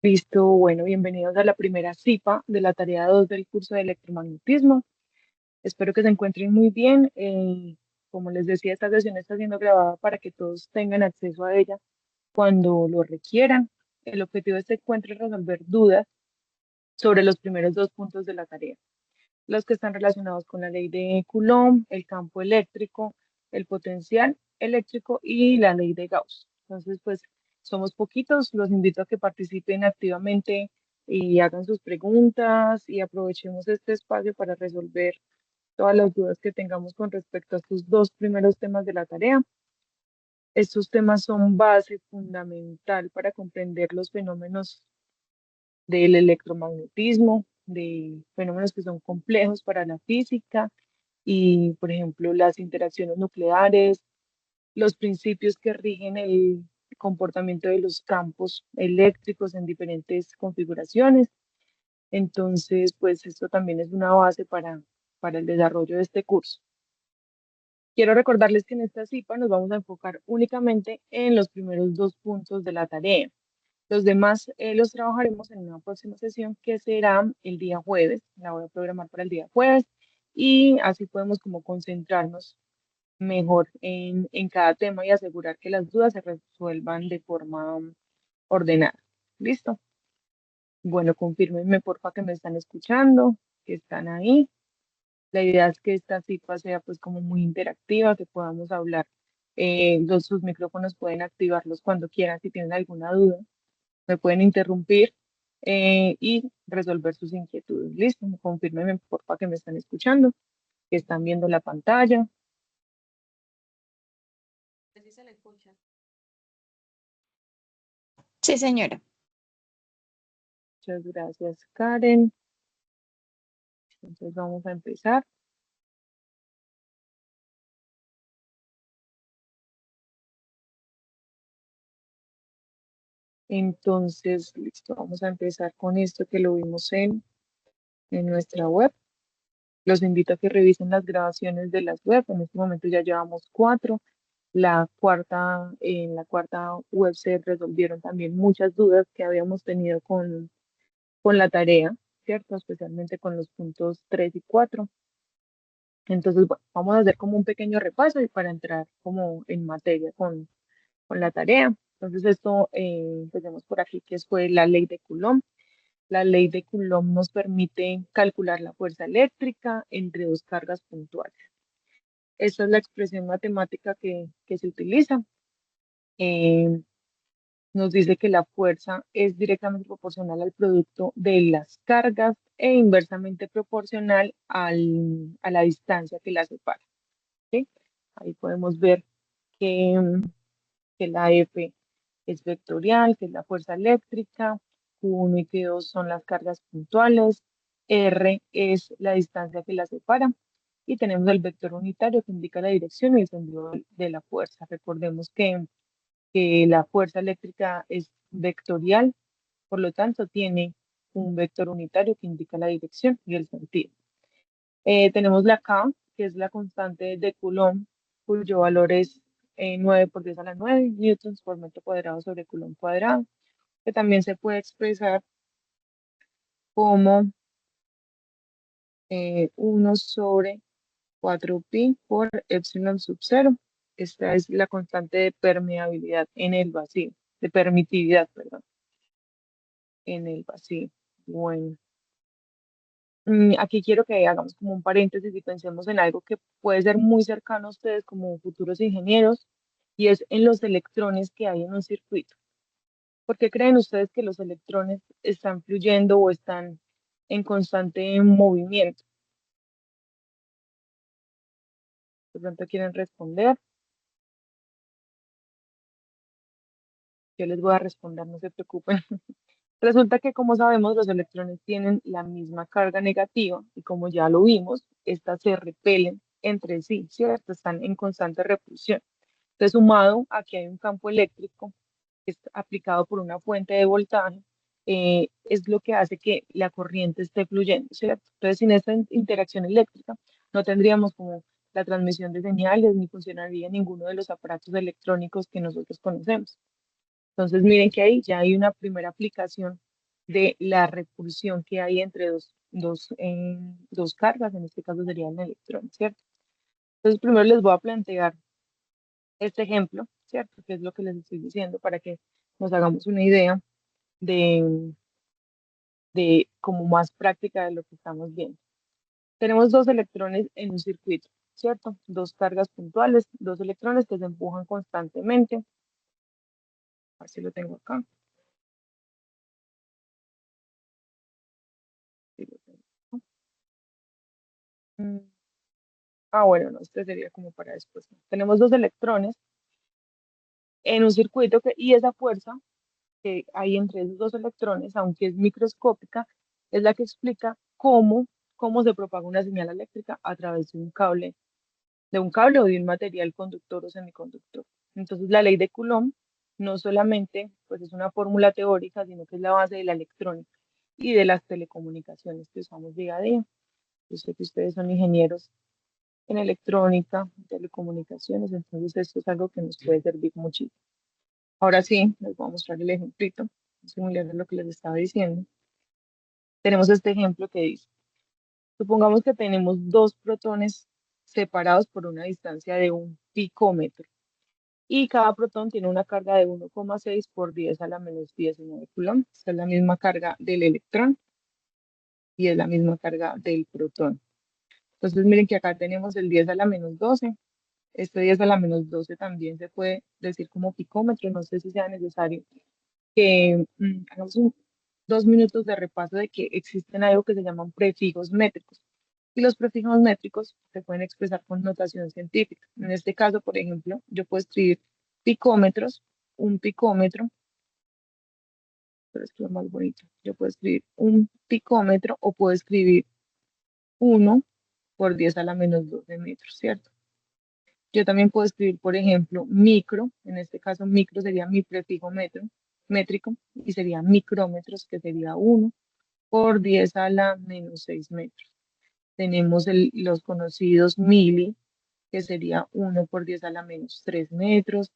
Listo, bueno, bienvenidos a la primera CIPA de la tarea 2 del curso de electromagnetismo. Espero que se encuentren muy bien. Como les decía, esta sesión está siendo grabada para que todos tengan acceso a ella cuando lo requieran. El objetivo de este encuentro es resolver dudas sobre los primeros dos puntos de la tarea, los que están relacionados con la ley de Coulomb, el campo eléctrico, el potencial eléctrico y la ley de Gauss. Entonces, pues somos poquitos, los invito a que participen activamente y hagan sus preguntas y aprovechemos este espacio para resolver todas las dudas que tengamos con respecto a estos dos primeros temas de la tarea. Estos temas son base fundamental para comprender los fenómenos del electromagnetismo, de fenómenos que son complejos para la física y, por ejemplo, las interacciones nucleares, los principios que rigen el comportamiento de los campos eléctricos en diferentes configuraciones. Entonces, pues esto también es una base para el desarrollo de este curso. Quiero recordarles que en esta CIPA nos vamos a enfocar únicamente en los primeros dos puntos de la tarea. Los demás los trabajaremos en una próxima sesión que será el día jueves. La voy a programar para el día jueves y así podemos como concentrarnos mejor en cada tema y asegurar que las dudas se resuelvan de forma ordenada. ¿Listo? Bueno, confírmenme porfa que me están escuchando, que están ahí. La idea es que esta cita sea pues como muy interactiva, que podamos hablar. Sus micrófonos pueden activarlos cuando quieran si tienen alguna duda me pueden interrumpir y resolver sus inquietudes. Listo, confírmenme porfa que me están escuchando, que están viendo la pantalla. Sí se le escucha. Sí, señora. Muchas gracias, Karen. Entonces vamos a empezar. Entonces, listo, vamos a empezar con esto que lo vimos en nuestra web. Los invito a que revisen las grabaciones de las web. En este momento ya llevamos cuatro. En la cuarta web se resolvieron también muchas dudas que habíamos tenido con la tarea, ¿cierto? Especialmente con los puntos 3 y 4. Entonces, bueno, vamos a hacer como un pequeño repaso y para entrar como en materia con la tarea. Entonces, esto, empecemos por aquí, que fue la ley de Coulomb. La ley de Coulomb nos permite calcular la fuerza eléctrica entre dos cargas puntuales. Esta es la expresión matemática que se utiliza. Eh, Nos dice que la fuerza es directamente proporcional al producto de las cargas e inversamente proporcional a la distancia que las separa. ¿Sí? Ahí podemos ver que, que la F es vectorial, que es la fuerza eléctrica, Q1 y Q2 son las cargas puntuales, R es la distancia que las separa y tenemos el vector unitario que indica la dirección y el sentido de la fuerza. Recordemos que la fuerza eléctrica es vectorial, por lo tanto tiene un vector unitario que indica la dirección y el sentido. Tenemos la K, que es la constante de Coulomb, cuyo valor es 9 por 10 a la 9 newtons por metro cuadrado sobre Coulomb cuadrado, que también se puede expresar como 1 sobre 4pi por epsilon sub 0. Esta es la constante de permeabilidad en el vacío, de permitividad, perdón, en el vacío. Bueno, aquí quiero que hagamos como un paréntesis y pensemos en algo que puede ser muy cercano a ustedes como futuros ingenieros y es en los electrones que hay en un circuito. ¿Por qué creen ustedes que los electrones están fluyendo o están en constante movimiento? De pronto quieren responder. Yo les voy a responder, no se preocupen. Resulta que, como sabemos, los electrones tienen la misma carga negativa y como ya lo vimos, estas se repelen entre sí, ¿cierto? Están en constante repulsión. Entonces, sumado a que hay un campo eléctrico que es aplicado por una fuente de voltaje, es lo que hace que la corriente esté fluyendo, ¿cierto? Entonces, sin esta interacción eléctrica, no tendríamos como la transmisión de señales ni funcionaría ninguno de los aparatos electrónicos que nosotros conocemos. Entonces, miren que ahí ya hay una primera aplicación de la repulsión que hay entre dos cargas, en este caso serían electrones, ¿cierto? Entonces, primero les voy a plantear este ejemplo, ¿cierto? Que es lo que les estoy diciendo para que nos hagamos una idea de, de como más práctica de lo que estamos viendo. Tenemos dos electrones en un circuito, ¿cierto? Dos cargas puntuales, dos electrones que se empujan constantemente. A ver si lo tengo acá. Sí lo tengo acá. Mm, bueno, no, este sería como para después. Tenemos dos electrones en un circuito y esa fuerza que hay entre esos dos electrones, aunque es microscópica, es la que explica cómo se propaga una señal eléctrica a través de un cable o de un material conductor o semiconductor. Entonces, la ley de Coulomb no solamente pues, es una fórmula teórica, sino que es la base de la electrónica y de las telecomunicaciones que usamos día a día. Yo sé que ustedes son ingenieros en electrónica, telecomunicaciones, entonces esto es algo que nos puede servir muchísimo. Ahora sí, les voy a mostrar el ejemplito, similar a lo que les estaba diciendo. Tenemos este ejemplo que dice, supongamos que tenemos dos protones separados por una distancia de un picómetro y cada protón tiene una carga de 1,6 por 10 a la menos 19 coulombs. Esta es la misma carga del electrón y es la misma carga del protón. Entonces miren que acá tenemos el 10 a la menos 12. Este 10 a la menos 12 también se puede decir como picómetro. No sé si sea necesario que hagamos 2 minutos de repaso de que existen algo que se llaman prefijos métricos. Y los prefijos métricos se pueden expresar con notación científica. En este caso, por ejemplo, yo puedo escribir picómetros, un picómetro, pero esto es más bonito. Yo puedo escribir un picómetro o puedo escribir 1 por 10 a la menos 12 metros, ¿cierto? Yo también puedo escribir, por ejemplo, micro, en este caso micro sería mi prefijo métrico, y sería micrómetros, que sería 1 por 10 a la menos 6 metros. Tenemos los conocidos mili, que sería 1 por 10 a la menos 3 metros,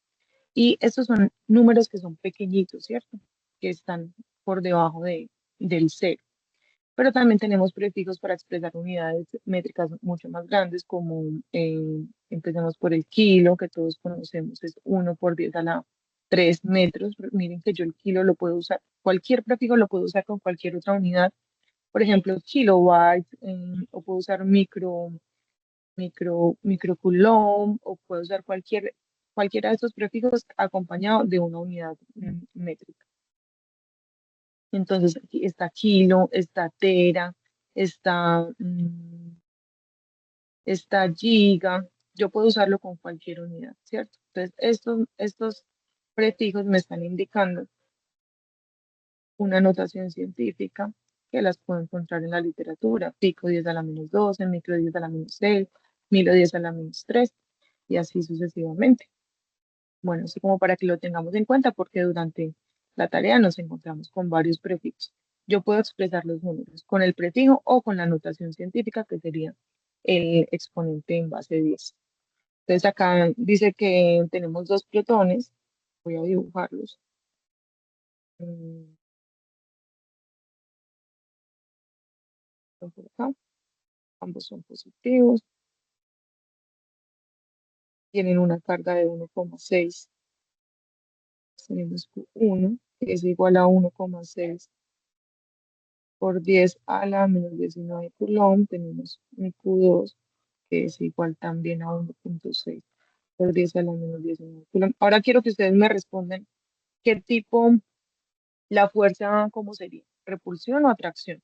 y estos son números que son pequeñitos, ¿cierto? Que están por debajo del cero. Pero también tenemos prefijos para expresar unidades métricas mucho más grandes, como empezamos por el kilo, que todos conocemos, es 1 por 10 a la 3 metros. Pero miren que yo el kilo lo puedo usar, cualquier prefijo lo puedo usar con cualquier otra unidad, por ejemplo, kilobyte, o puedo usar microcoulomb, o puedo usar cualquiera de estos prefijos acompañado de una unidad métrica. Entonces, aquí está kilo, está tera, está, está giga. Yo puedo usarlo con cualquier unidad, ¿cierto? Entonces, estos prefijos me están indicando una notación científica que las puedo encontrar en la literatura. Pico 10 a la menos 12, micro 10 a la menos 6, milo 10 a la menos 3, y así sucesivamente. Bueno, así como para que lo tengamos en cuenta, porque durante la tarea nos encontramos con varios prefijos. Yo puedo expresar los números con el prefijo o con la notación científica, que sería el exponente en base 10. Entonces acá dice que tenemos dos protones. Voy a dibujarlos. Mm, por acá. Ambos son positivos. Tienen una carga de 1,6. Tenemos Q1, que es igual a 1,6 por 10 a la menos 19 coulomb. Tenemos un Q2, que es igual también a 1,6 por 10 a la menos 19 coulomb. Ahora quiero que ustedes me respondan qué tipo, la fuerza, ¿cómo sería? ¿Repulsión o atracción?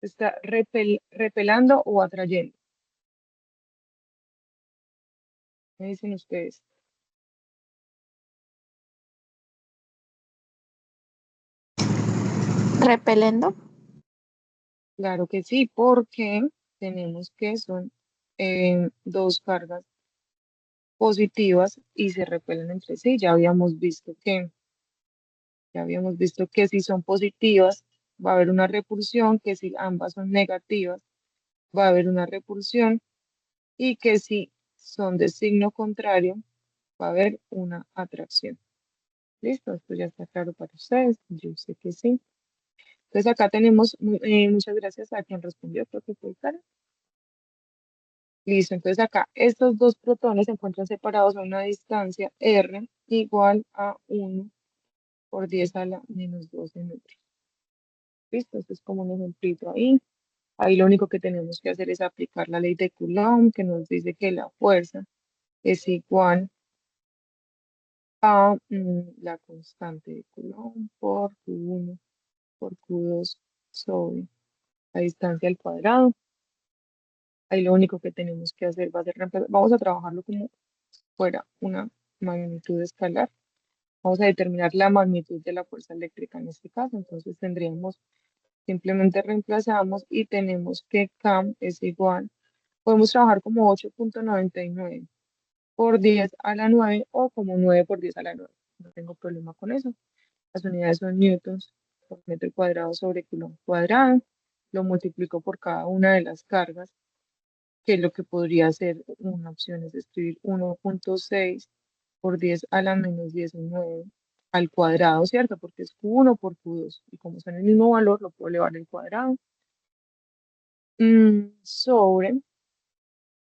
¿Está repelando o atrayendo? ¿Qué dicen ustedes? Repelendo. Claro que sí, porque tenemos que son dos cargas positivas y se repelen entre sí. Ya habíamos visto que si son positivas va a haber una repulsión, que si ambas son negativas va a haber una repulsión, y que si son de signo contrario va a haber una atracción. ¿Listo? Esto ya está claro para ustedes. Yo sé que sí. Entonces acá tenemos, muchas gracias a quien respondió, creo que fue Karen. Listo, entonces acá estos dos protones se encuentran separados a una distancia r igual a 1 por 10 a la -12 metros. Listo, esto es como un ejemplito ahí. Ahí lo único que tenemos que hacer es aplicar la ley de Coulomb, que nos dice que la fuerza es igual a la constante de Coulomb por Q1 por Q2 sobre la distancia al cuadrado. Ahí lo único que tenemos que hacer va a ser reemplazar. Vamos a trabajarlo como fuera una magnitud escalar. Vamos a determinar la magnitud de la fuerza eléctrica en este caso. Entonces tendríamos, simplemente reemplazamos y tenemos que K es igual. Podemos trabajar como 8,99 por 10 a la 9 o como 9 por 10 a la 9. No tengo problema con eso. Las unidades son newtons por metro cuadrado sobre coulomb cuadrado. Lo multiplico por cada una de las cargas, que lo que podría ser una opción es escribir 1,6 por 10 a la -19 al cuadrado, ¿cierto? Porque es Q1 por Q2 y como son el mismo valor, lo puedo elevar al cuadrado. Sobre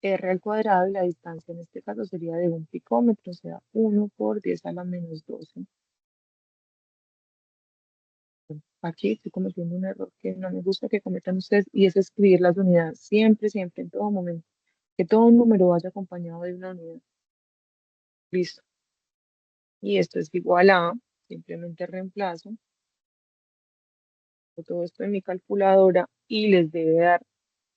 R al cuadrado y la distancia en este caso sería de 1 picómetro, o sea, 1 por 10 a la -12. Aquí estoy cometiendo un error que no me gusta que cometan ustedes y es escribir las unidades siempre, siempre, en todo momento. Que todo un número vaya acompañado de una unidad. Listo. Y esto es igual a, simplemente reemplazo todo esto en mi calculadora y les debe dar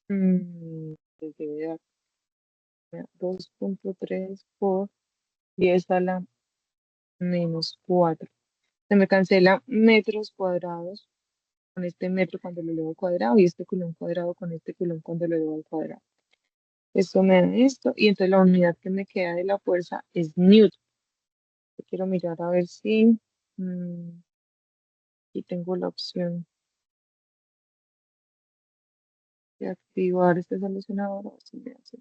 2,3 por 10 a la -4. Se me cancela metros cuadrados con este metro cuando lo elevo al cuadrado y este culón cuadrado con este culón cuando lo elevo al cuadrado. Esto me da esto y entonces la unidad que me queda de la fuerza es newton. Yo quiero mirar a ver si aquí tengo la opción de activar este solucionador. A ver si me hace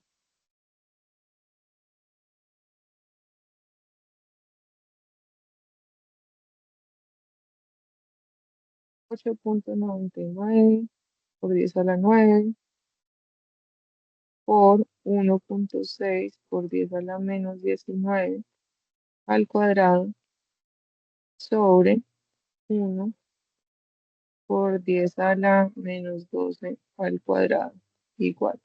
8,99 por 10 a la 9 por 1,6 por 10 a la -19 al cuadrado sobre 1 por 10 a la -12 al cuadrado igual.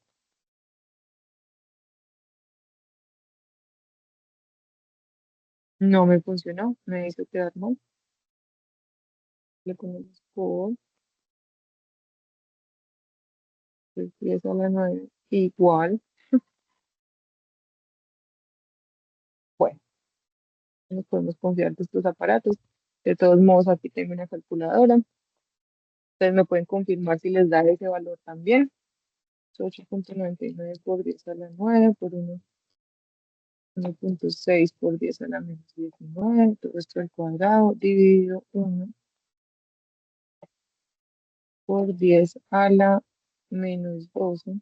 No me funcionó, me hizo quedar mal. Le ponemos por 10 a la 9 igual. Bueno, nos podemos confiar de estos aparatos. De todos modos, aquí tengo una calculadora. Ustedes me pueden confirmar si les da ese valor también. 8,99 por 10 a la 9 por 1,6 por 10 a la -19, todo esto al cuadrado, dividido 1 por 10 a la -12,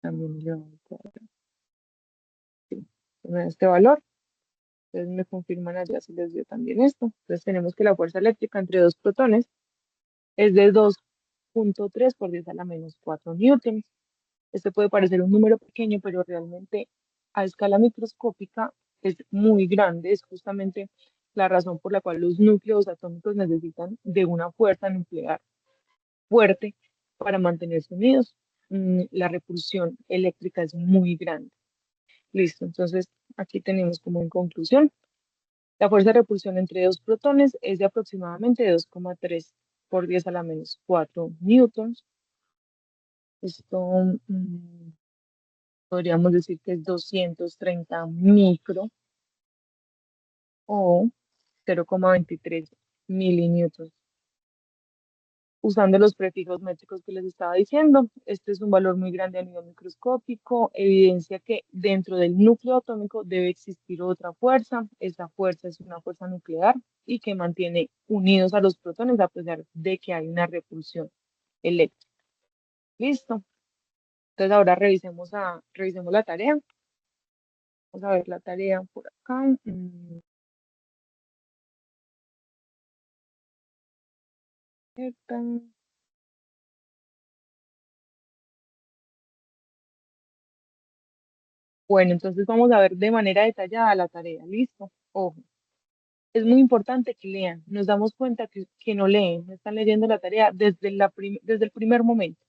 también elevado al cuadrado. Sí, me da este valor. Entonces me confirman allá si les dio también esto. Entonces tenemos que la fuerza eléctrica entre dos protones es de 2,3 por 10 a la -4 newtons. Este puede parecer un número pequeño, pero realmente a escala microscópica es muy grande. Es justamente la razón por la cual los núcleos atómicos necesitan de una fuerza nuclear fuerte para mantenerse unidos. La repulsión eléctrica es muy grande. Listo, entonces aquí tenemos como en conclusión, la fuerza de repulsión entre dos protones es de aproximadamente 2,3 por 10 a la -4 newtons. Esto podríamos decir que es 230 micro o 0,23 milinewtons. Usando los prefijos métricos que les estaba diciendo, este es un valor muy grande a nivel microscópico, evidencia que dentro del núcleo atómico debe existir otra fuerza. Esa fuerza es una fuerza nuclear y que mantiene unidos a los protones a pesar de que hay una repulsión eléctrica. Listo. Entonces ahora revisemos la tarea. Vamos a ver la tarea por acá. Esta. Bueno, entonces vamos a ver de manera detallada la tarea. ¿Listo? Ojo, es muy importante que lean. Nos damos cuenta que no leen, no están leyendo la tarea desde el primer momento.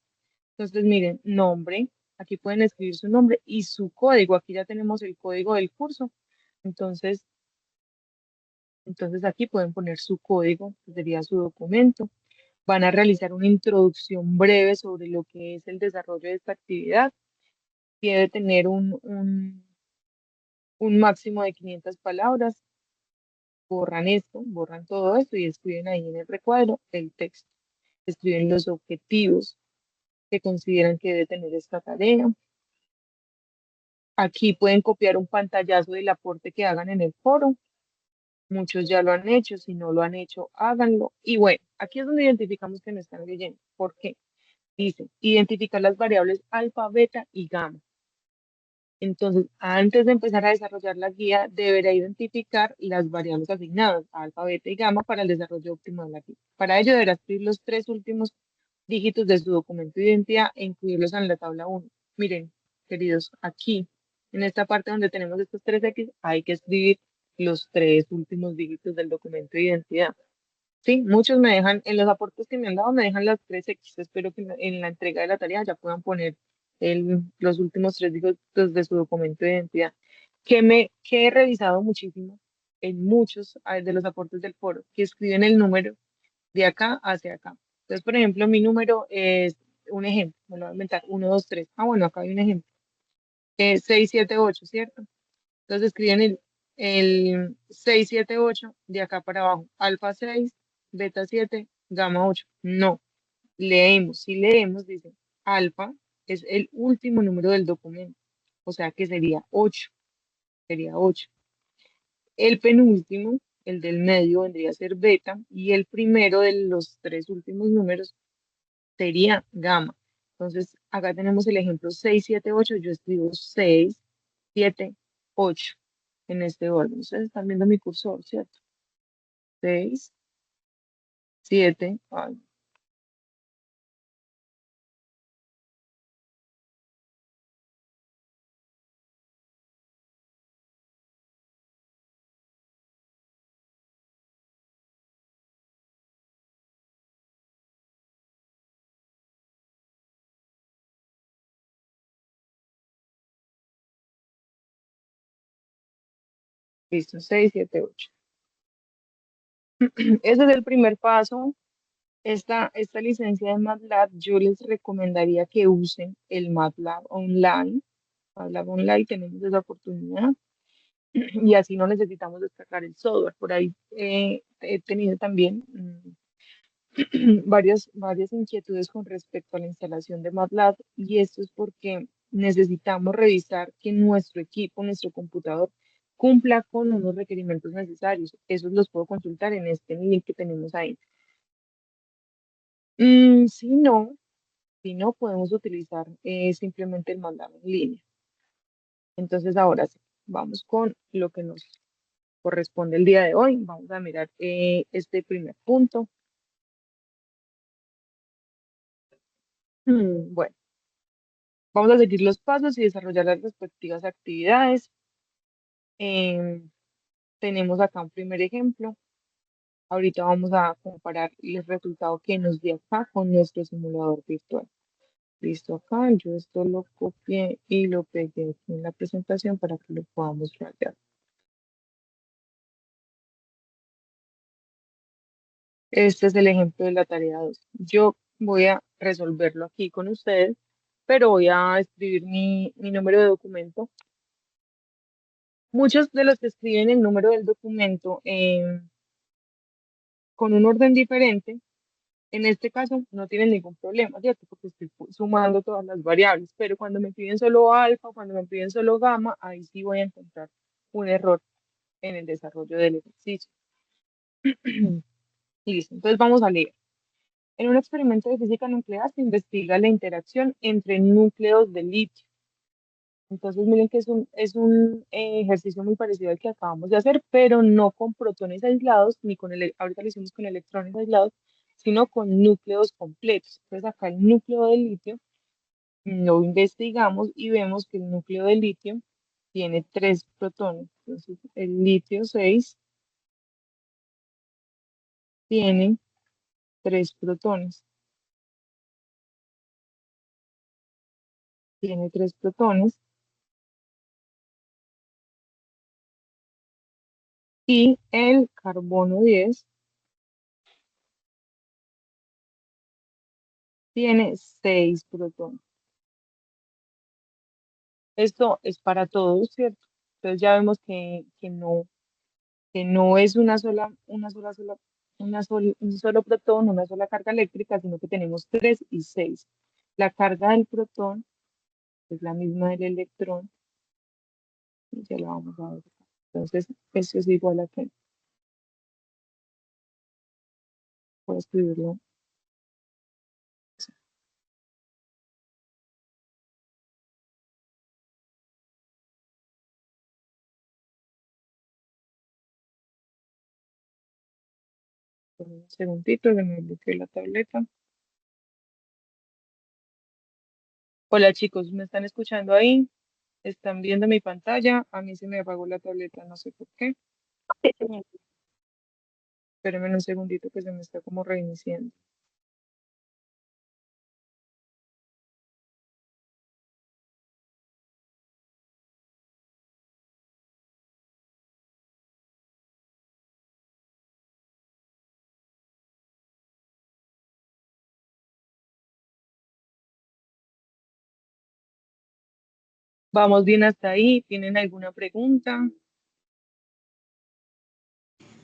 Entonces, miren, nombre, aquí pueden escribir su nombre y su código. Aquí ya tenemos el código del curso. Entonces, entonces aquí pueden poner su código, que sería su documento. Van a realizar una introducción breve sobre lo que es el desarrollo de esta actividad. Debe tener un máximo de 500 palabras. Borran esto, borran todo esto y escriben ahí en el recuadro el texto. Escriben los objetivos que consideran que debe tener esta tarea. Aquí pueden copiar un pantallazo del aporte que hagan en el foro. Muchos ya lo han hecho, si no lo han hecho, háganlo. Y bueno, aquí es donde identificamos que no están leyendo. ¿Por qué? Dice, identificar las variables alfa, beta y gamma. Entonces, antes de empezar a desarrollar la guía, deberá identificar las variables asignadas, alfa, beta y gamma, para el desarrollo óptimo de la guía. Para ello, deberá escribir los tres últimos dígitos de su documento de identidad e incluirlos en la tabla 1. Miren, queridos, aquí, en esta parte donde tenemos estos tres X, hay que escribir los tres últimos dígitos del documento de identidad. Sí, muchos me dejan, en los aportes que me han dado, me dejan las tres X. Espero que en la entrega de la tarea ya puedan poner los últimos tres dígitos de su documento de identidad. Que he revisado muchísimo en muchos de los aportes del foro, que escriben el número de acá hacia acá. Entonces, por ejemplo, mi número es un ejemplo, me lo voy a inventar, 1, 2, 3. Ah, bueno, acá hay un ejemplo. 6, 7, 8, ¿cierto? Entonces escriben el 6, 7, 8 de acá para abajo. Alfa 6, beta 7, gamma 8. No, leemos. Si leemos, dice, alfa es el último número del documento. O sea que sería 8. Sería 8. El penúltimo, el del medio, vendría a ser beta. Y el primero de los tres últimos números sería gamma. Entonces, acá tenemos el ejemplo 6, 7, 8. Yo escribo 6, 7, 8 en este orden. Ustedes están viendo mi cursor, ¿cierto? 6, 7, listo, 6, 7, 8. Ese es el primer paso. Esta licencia de MATLAB, yo les recomendaría que usen el MATLAB Online. MATLAB Online tenemos esa oportunidad y así no necesitamos descargar el software. Por ahí he tenido también varias inquietudes con respecto a la instalación de MATLAB y esto es porque necesitamos revisar que nuestro equipo, nuestro computador, cumpla con unos requerimientos necesarios. Esos los puedo consultar en este link que tenemos ahí. Si no, podemos utilizar simplemente el MATLAB en línea. Entonces, ahora sí, vamos con lo que nos corresponde el día de hoy. Vamos a mirar este primer punto. Bueno, vamos a seguir los pasos y desarrollar las respectivas actividades. Em, Tenemos acá un primer ejemplo. Ahorita vamos a comparar el resultado que nos dio acá con nuestro simulador virtual. Listo acá, yo esto lo copié y lo pegué aquí en la presentación para que lo podamos rayar. Este es el ejemplo de la tarea 2. Yo voy a resolverlo aquí con ustedes, pero voy a escribir mi número de documento. Muchos de los que escriben el número del documento con un orden diferente, en este caso no tienen ningún problema, ¿cierto? Porque estoy sumando todas las variables, pero cuando me piden solo alfa, cuando me piden solo gamma, ahí sí voy a encontrar un error en el desarrollo del ejercicio. Listo, entonces vamos a leer. En un experimento de física nuclear se investiga la interacción entre núcleos de litio. Entonces, miren que es un ejercicio muy parecido al que acabamos de hacer, pero no con protones aislados, ni con, ahorita lo hicimos con electrones aislados, sino con núcleos completos. Entonces, acá el núcleo del litio lo investigamos y vemos que el núcleo del litio tiene tres protones. Entonces, el litio 6 tiene tres protones. Tiene tres protones. Y el carbono 10 tiene seis protones. Esto es para todos, ¿cierto? Entonces ya vemos que no es un solo protón, una sola carga eléctrica, sino que tenemos tres y seis. La carga del protón es la misma del electrón, y ya lo vamos a ver. Entonces, eso es igual a que, voy a escribirlo, un segundito, que me bloqueé la tableta. Hola chicos, ¿me están escuchando ahí? ¿Están viendo mi pantalla? A mí se me apagó la tableta, no sé por qué. Sí, señor. Espérenme un segundito que se me está como reiniciando. ¿Vamos bien hasta ahí? ¿Tienen alguna pregunta?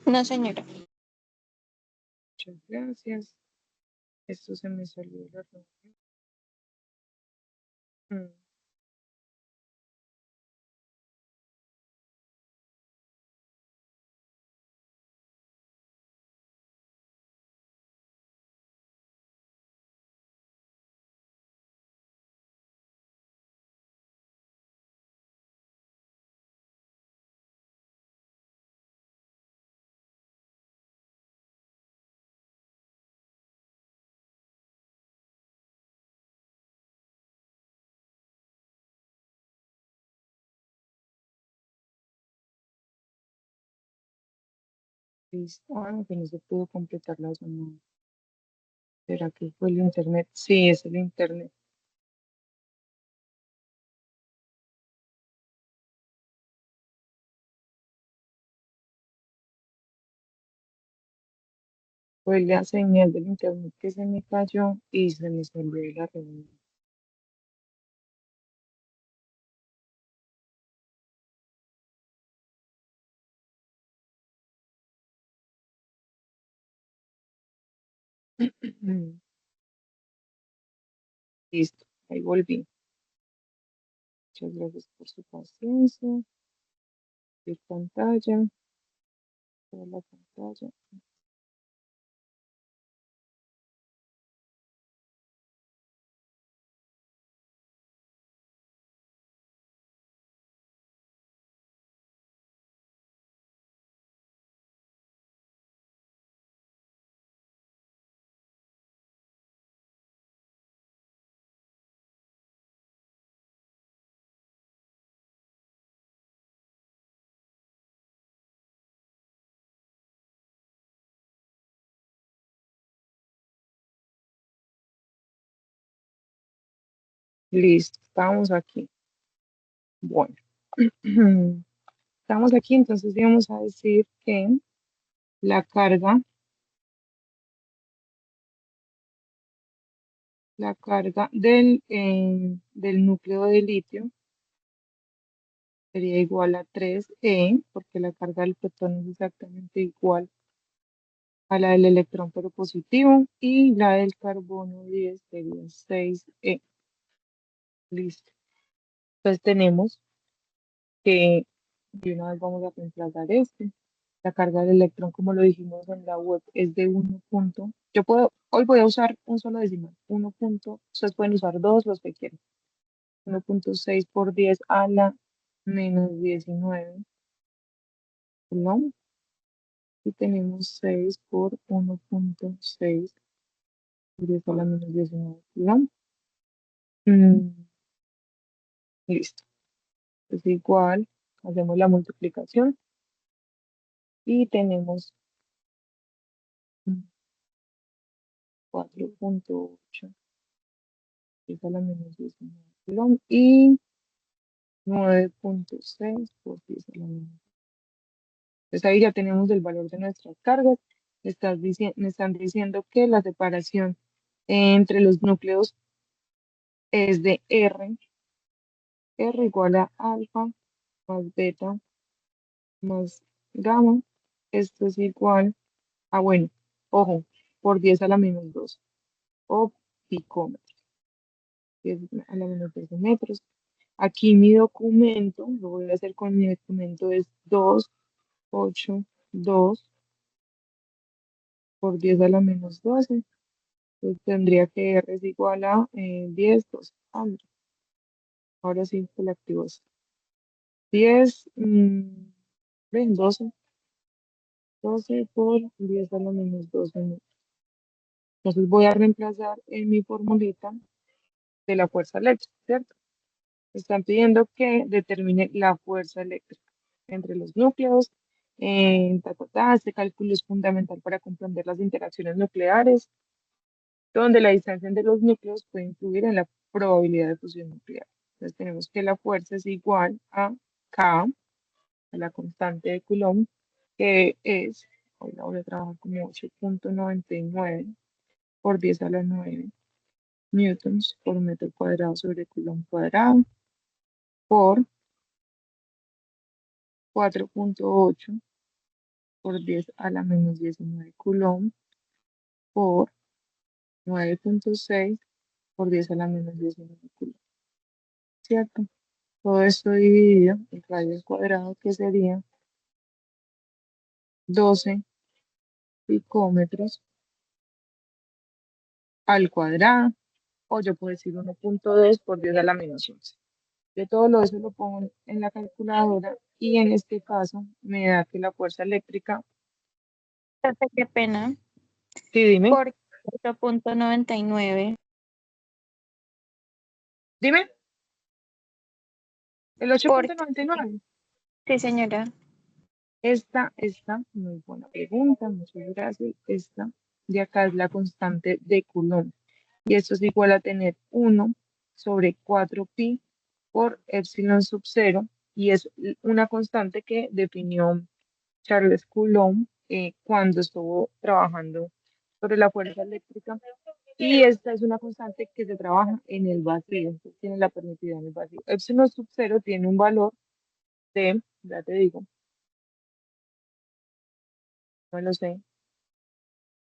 No, señora. Muchas gracias. Esto se me salió de la reunión. Mm, Listo. Ah, que no se pudo completar la llamada. ¿Será que fue el internet? Sí, es el internet. Fue la señal del internet que se me cayó y se me salió de la reunión. Mm, listo, ahí volví. Muchas gracias por su paciencia. De pantalla, toda la pantalla. Listo, estamos aquí. Bueno, estamos aquí, entonces vamos a decir que la carga, la carga del núcleo de litio sería igual a 3E, porque la carga del protón es exactamente igual a la del electrón pero positivo, y la del carbono 10 sería 6E. Listo. Entonces tenemos que de una vez vamos a reemplazar este. La carga del electrón, como lo dijimos en la web, es de 1 punto. Hoy voy a usar un solo decimal, 1 punto. Ustedes pueden usar dos, los que quieran. 1.6 por 10 a la menos 19 coulomb. Y tenemos 6 por 1.6 por 10 a la menos 19 coulomb. Listo. Es igual, hacemos la multiplicación y tenemos 4.8 10 a la menos 19 coulomb y 9.6 por 10 a la menos. Entonces ahí ya tenemos el valor de nuestras cargas. Me están diciendo que la separación entre los núcleos es de R igual a alfa más beta más gamma. Esto es igual a, bueno, ojo, por 10 a la menos 2 o picómetros, 10 a la menos 12 metros. Aquí mi documento, lo voy a hacer con mi documento, es 282 por 10 a la menos 12. Entonces tendría que R es igual a 10, 12. Ahora sí, el activo es 10, ven, 12 por 10 a la menos 12. Entonces voy a reemplazar en mi formulita de la fuerza eléctrica, ¿cierto? Están pidiendo que determine la fuerza eléctrica entre los núcleos. Este cálculo es fundamental para comprender las interacciones nucleares, donde la distancia entre los núcleos puede influir en la probabilidad de fusión nuclear. Entonces tenemos que la fuerza es igual a K, a la constante de Coulomb, que es, hoy la voy a trabajar como 8.99 por 10 a la 9 newtons por metro cuadrado sobre Coulomb cuadrado por 4.8 por 10 a la menos 19 Coulomb por 9.6 por 10 a la menos 19 Coulomb, ¿cierto? Todo esto dividido en radio al cuadrado, que sería 12 picómetros al cuadrado, o yo puedo decir 1.2 por 10 a la menos 11. De todo lo eso lo pongo en la calculadora y en este caso me da que la fuerza eléctrica, Profe, qué pena. sí, dime, Por 4.99. dime, el Por 8.99. sí, señora. Esta, muy buena pregunta, muchas gracias. Esta de acá es la constante de Coulomb. Y esto es igual a tener 1 sobre 4pi por epsilon sub 0. Y es una constante que definió Charles Coulomb cuando estuvo trabajando sobre la fuerza eléctrica. Y esta es una constante que se trabaja en el vacío, entonces tiene la permitividad en el vacío. Epsilon sub 0 tiene un valor de, ya te digo, no lo sé,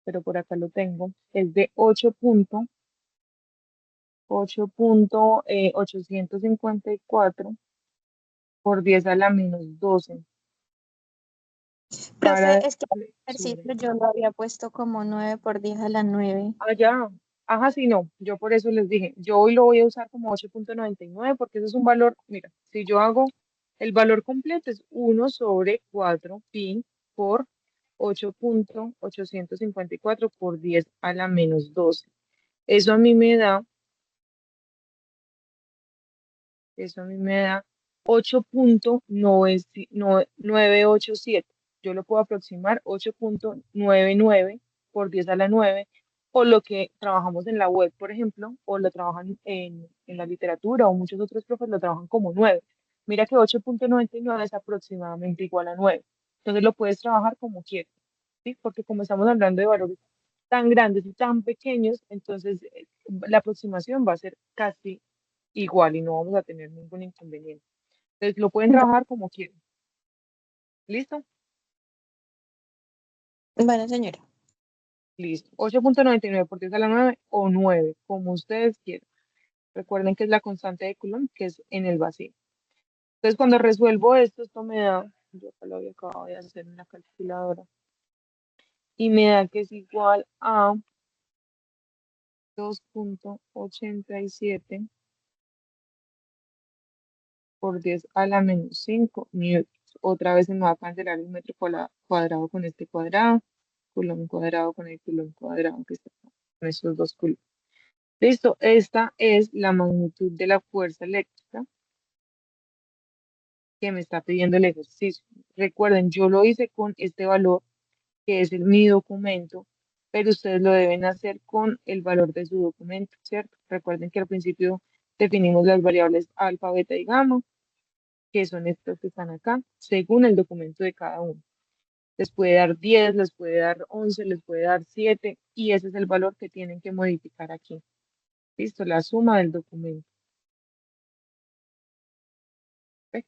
pero por acá lo tengo, es de 8.854 por 10 a la menos 12 Profe, para es que el sobre. ejercicio yo lo había puesto como 9 por 10 a la 9. Allá, ajá, sí, no, yo por eso les dije, yo hoy lo voy a usar como 8.99 porque eso es un valor, mira, si yo hago el valor completo es 1 sobre 4 pi por 8.854 por 10 a la menos 12. Eso a mí me da Eso a mí me da 8.987. Yo lo puedo aproximar 8.99 por 10 a la 9, o lo que trabajamos en la web, por ejemplo, o lo trabajan en la literatura, o muchos otros profes lo trabajan como 9. Mira que 8.99 es aproximadamente igual a 9. Entonces lo puedes trabajar como quieras, ¿sí? Porque como estamos hablando de valores tan grandes y tan pequeños, entonces la aproximación va a ser casi igual y no vamos a tener ningún inconveniente. Entonces lo pueden trabajar como quieran. ¿Listo? Bueno, señora. Listo. 8.99 por 10 a la 9 o 9, como ustedes quieran. Recuerden que es la constante de Coulomb, que es en el vacío. Entonces cuando resuelvo esto me da, yo acá lo había acabado de hacer en la calculadora, y me da que es igual a 2.87 por 10 a la menos 5 newtons. Otra vez se me va a cancelar el metro cuadrado con este cuadrado, coulomb cuadrado con el coulomb cuadrado que está acá, con estos dos coulombs. Listo, esta es la magnitud de la fuerza eléctrica que me está pidiendo el ejercicio. Recuerden, yo lo hice con este valor, que es mi documento, pero ustedes lo deben hacer con el valor de su documento, ¿cierto? Recuerden que al principio definimos las variables alfa, beta y gamma, que son estas que están acá, según el documento de cada uno. Les puede dar 10, les puede dar 11, les puede dar 7, y ese es el valor que tienen que modificar aquí. Listo, la suma del documento. ¿Ok?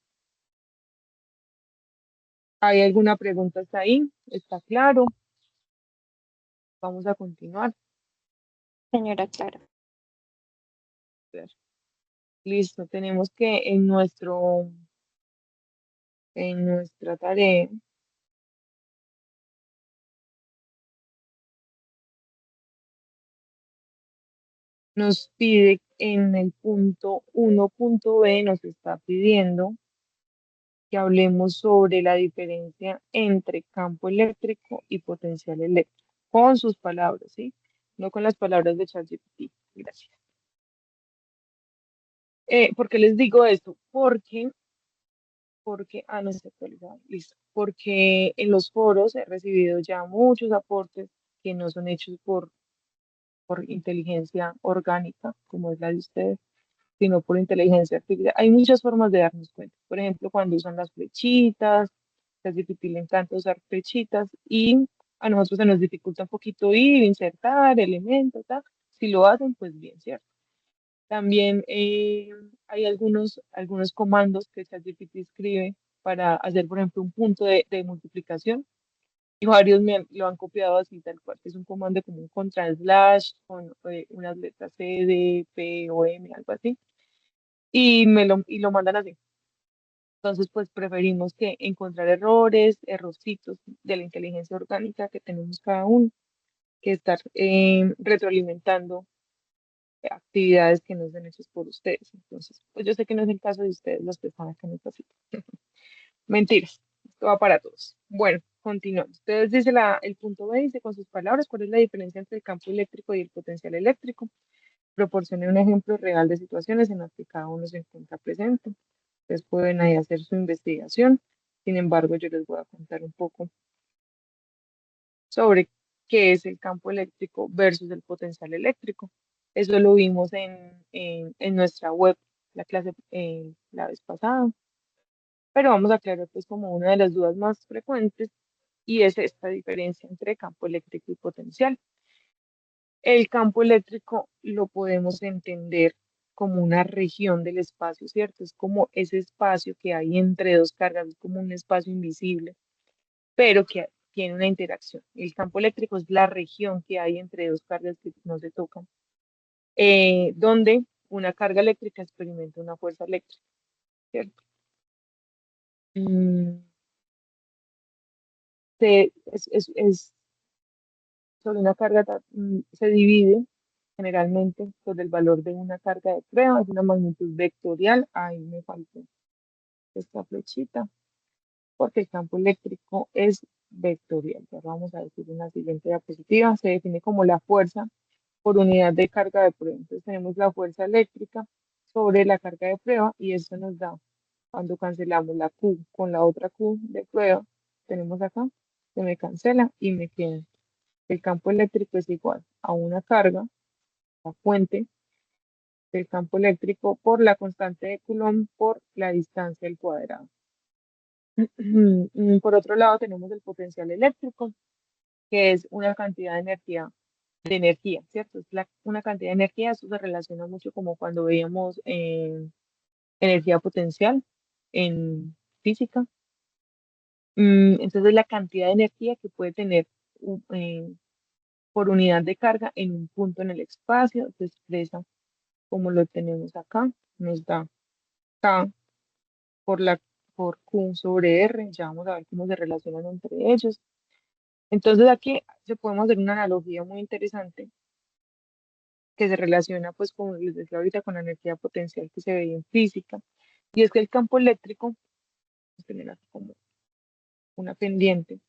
¿Hay alguna pregunta hasta ahí? ¿Está claro? Vamos a continuar. Señora Clara. Listo, tenemos que en nuestra tarea nos pide en el punto 1.b, nos está pidiendo que hablemos sobre la diferencia entre campo eléctrico y potencial eléctrico, con sus palabras, ¿sí? No con las palabras de ChatGPT. Gracias. ¿Por qué les digo esto? No está actualizado, listo. Porque en los foros he recibido ya muchos aportes que no son hechos por inteligencia orgánica, como es la de ustedes, sino por inteligencia artificial. Hay muchas formas de darnos cuenta. Por ejemplo, cuando usan las flechitas, a ChatGPT le encanta usar flechitas y a nosotros se nos dificulta un poquito ir, insertar elementos, tal. Si lo hacen, pues bien, ¿cierto? También hay algunos comandos que ChatGPT escribe para hacer, por ejemplo, un punto de multiplicación y varios lo han copiado así tal cual, que es un comando como un contra slash con unas letras C, D, P o M, algo así, y lo mandan así. Entonces, pues preferimos que encontrar errores, errorcitos de la inteligencia orgánica que tenemos cada uno, que estar retroalimentando actividades que no son hechas por ustedes. Entonces, pues yo sé que no es el caso de ustedes los que están acá en esta cita. Mentiras, esto va para todos. Bueno, continuamos. Entonces dice el punto B, dice con sus palabras, ¿cuál es la diferencia entre el campo eléctrico y el potencial eléctrico? Proporcione un ejemplo real de situaciones en las que cada uno se encuentra presente. Ustedes pueden ahí hacer su investigación. Sin embargo, yo les voy a contar un poco sobre qué es el campo eléctrico versus el potencial eléctrico. Eso lo vimos en nuestra web, la clase la vez pasada, pero vamos a aclarar pues como una de las dudas más frecuentes y es esta diferencia entre campo eléctrico y potencial. El campo eléctrico lo podemos entender como una región del espacio, ¿cierto? Es como ese espacio que hay entre dos cargas, es como un espacio invisible, pero que tiene una interacción. El campo eléctrico es la región que hay entre dos cargas que no se tocan, donde una carga eléctrica experimenta una fuerza eléctrica, ¿cierto? Mm, es sobre una carga, se divide generalmente sobre el valor de una carga de prueba, es una magnitud vectorial, ahí me faltó esta flechita, porque el campo eléctrico es vectorial. Ya vamos a decir en la siguiente diapositiva, se define como la fuerza por unidad de carga de prueba. Entonces tenemos la fuerza eléctrica sobre la carga de prueba y esto nos da, cuando cancelamos la Q con la otra Q de prueba, tenemos acá, se me cancela y me queda. El campo eléctrico es igual a una carga, la fuente del campo eléctrico por la constante de Coulomb por la distancia al cuadrado. Por otro lado tenemos el potencial eléctrico, que es una cantidad de energía, ¿cierto? Es una cantidad de energía, eso se relaciona mucho como cuando veíamos energía potencial en física. Entonces la cantidad de energía que puede tener por unidad de carga en un punto en el espacio se expresa como lo tenemos acá, nos da K por la por Q sobre R, ya vamos a ver cómo se relacionan entre ellos. Entonces aquí se podemos hacer una analogía muy interesante que se relaciona, pues como les decía ahorita, con la energía potencial que se veía en física. Y es que el campo eléctrico, vamos a tener aquí como una pendiente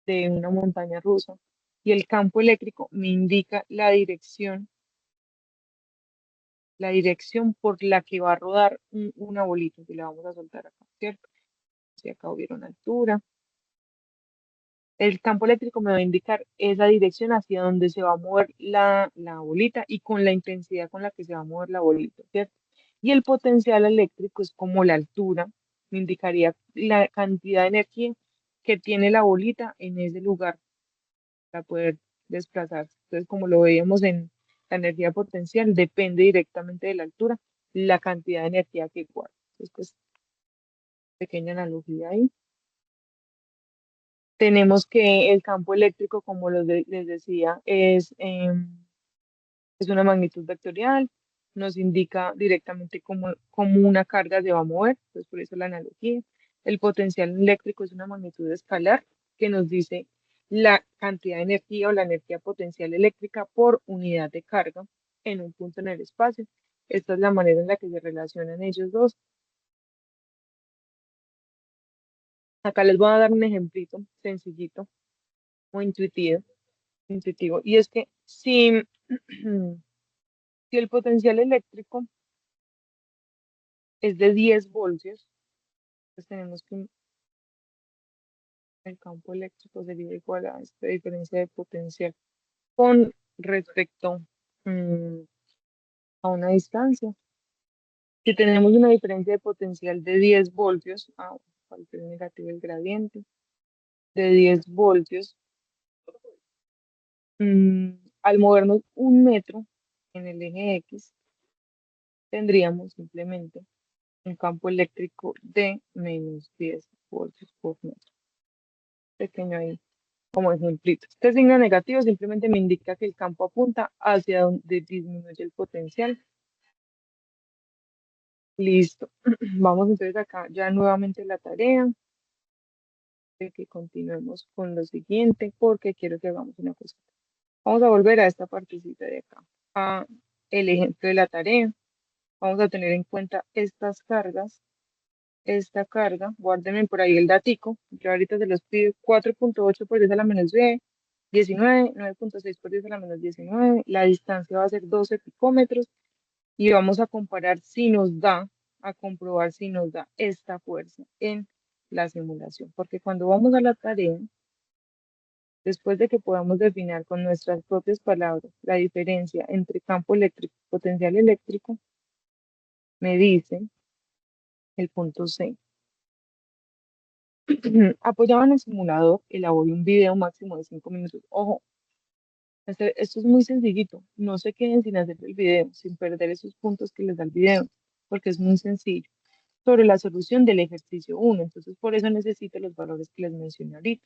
de una montaña rusa, y el campo eléctrico me indica la dirección por la que va a rodar una bolita, que la vamos a soltar acá, ¿cierto? Si acá hubiera una altura. El campo eléctrico me va a indicar esa dirección hacia donde se va a mover la bolita y con la intensidad con la que se va a mover la bolita, ¿cierto? Y el potencial eléctrico es como la altura, me indicaría la cantidad de energía que tiene la bolita en ese lugar para poder desplazarse. Entonces, como lo veíamos en la energía potencial, depende directamente de la altura, la cantidad de energía que guarda. Entonces, pues, pequeña analogía ahí. Tenemos que el campo eléctrico, como les decía, es una magnitud vectorial, nos indica directamente cómo una carga se va a mover, pues por eso la analogía. El potencial eléctrico es una magnitud escalar que nos dice la cantidad de energía o la energía potencial eléctrica por unidad de carga en un punto en el espacio. Esta es la manera en la que se relacionan ellos dos. Acá les voy a dar un ejemplito sencillito o intuitivo, y es que si, si el potencial eléctrico es de 10 voltios, pues tenemos que el campo eléctrico sería igual a esta diferencia de potencial con respecto mm, a una distancia. Si tenemos una diferencia de potencial de 10 voltios, falta el negativo el gradiente, de 10 voltios, mm, al movernos un metro en el eje X, tendríamos simplemente un campo eléctrico de menos 10 voltios por metro. Pequeño ahí como ejemplito. Este signo negativo simplemente me indica que el campo apunta hacia donde disminuye el potencial. Listo. Vamos entonces acá ya nuevamente la tarea de que continuemos con lo siguiente porque quiero que hagamos una cosa. Vamos a volver a esta partecita de acá, a el ejemplo de la tarea. Vamos a tener en cuenta estas cargas, esta carga, guárdenme por ahí el datico. Yo ahorita se los pido 4.8 por 10 a la menos b, 19, 9.6 por 10 a la menos 19. La distancia va a ser 12 picómetros y vamos a comparar si nos da, a comprobar si nos da esta fuerza en la simulación. Porque cuando vamos a la tarea, después de que podamos definir con nuestras propias palabras la diferencia entre campo eléctrico y potencial eléctrico, me dice el punto C. Apoyado en el simulador, elaboré un video máximo de 5 minutos. Ojo, esto es muy sencillito. No se queden sin hacer el video, sin perder esos puntos que les da el video, porque es muy sencillo. Sobre la solución del ejercicio 1. Entonces, por eso necesito los valores que les mencioné ahorita.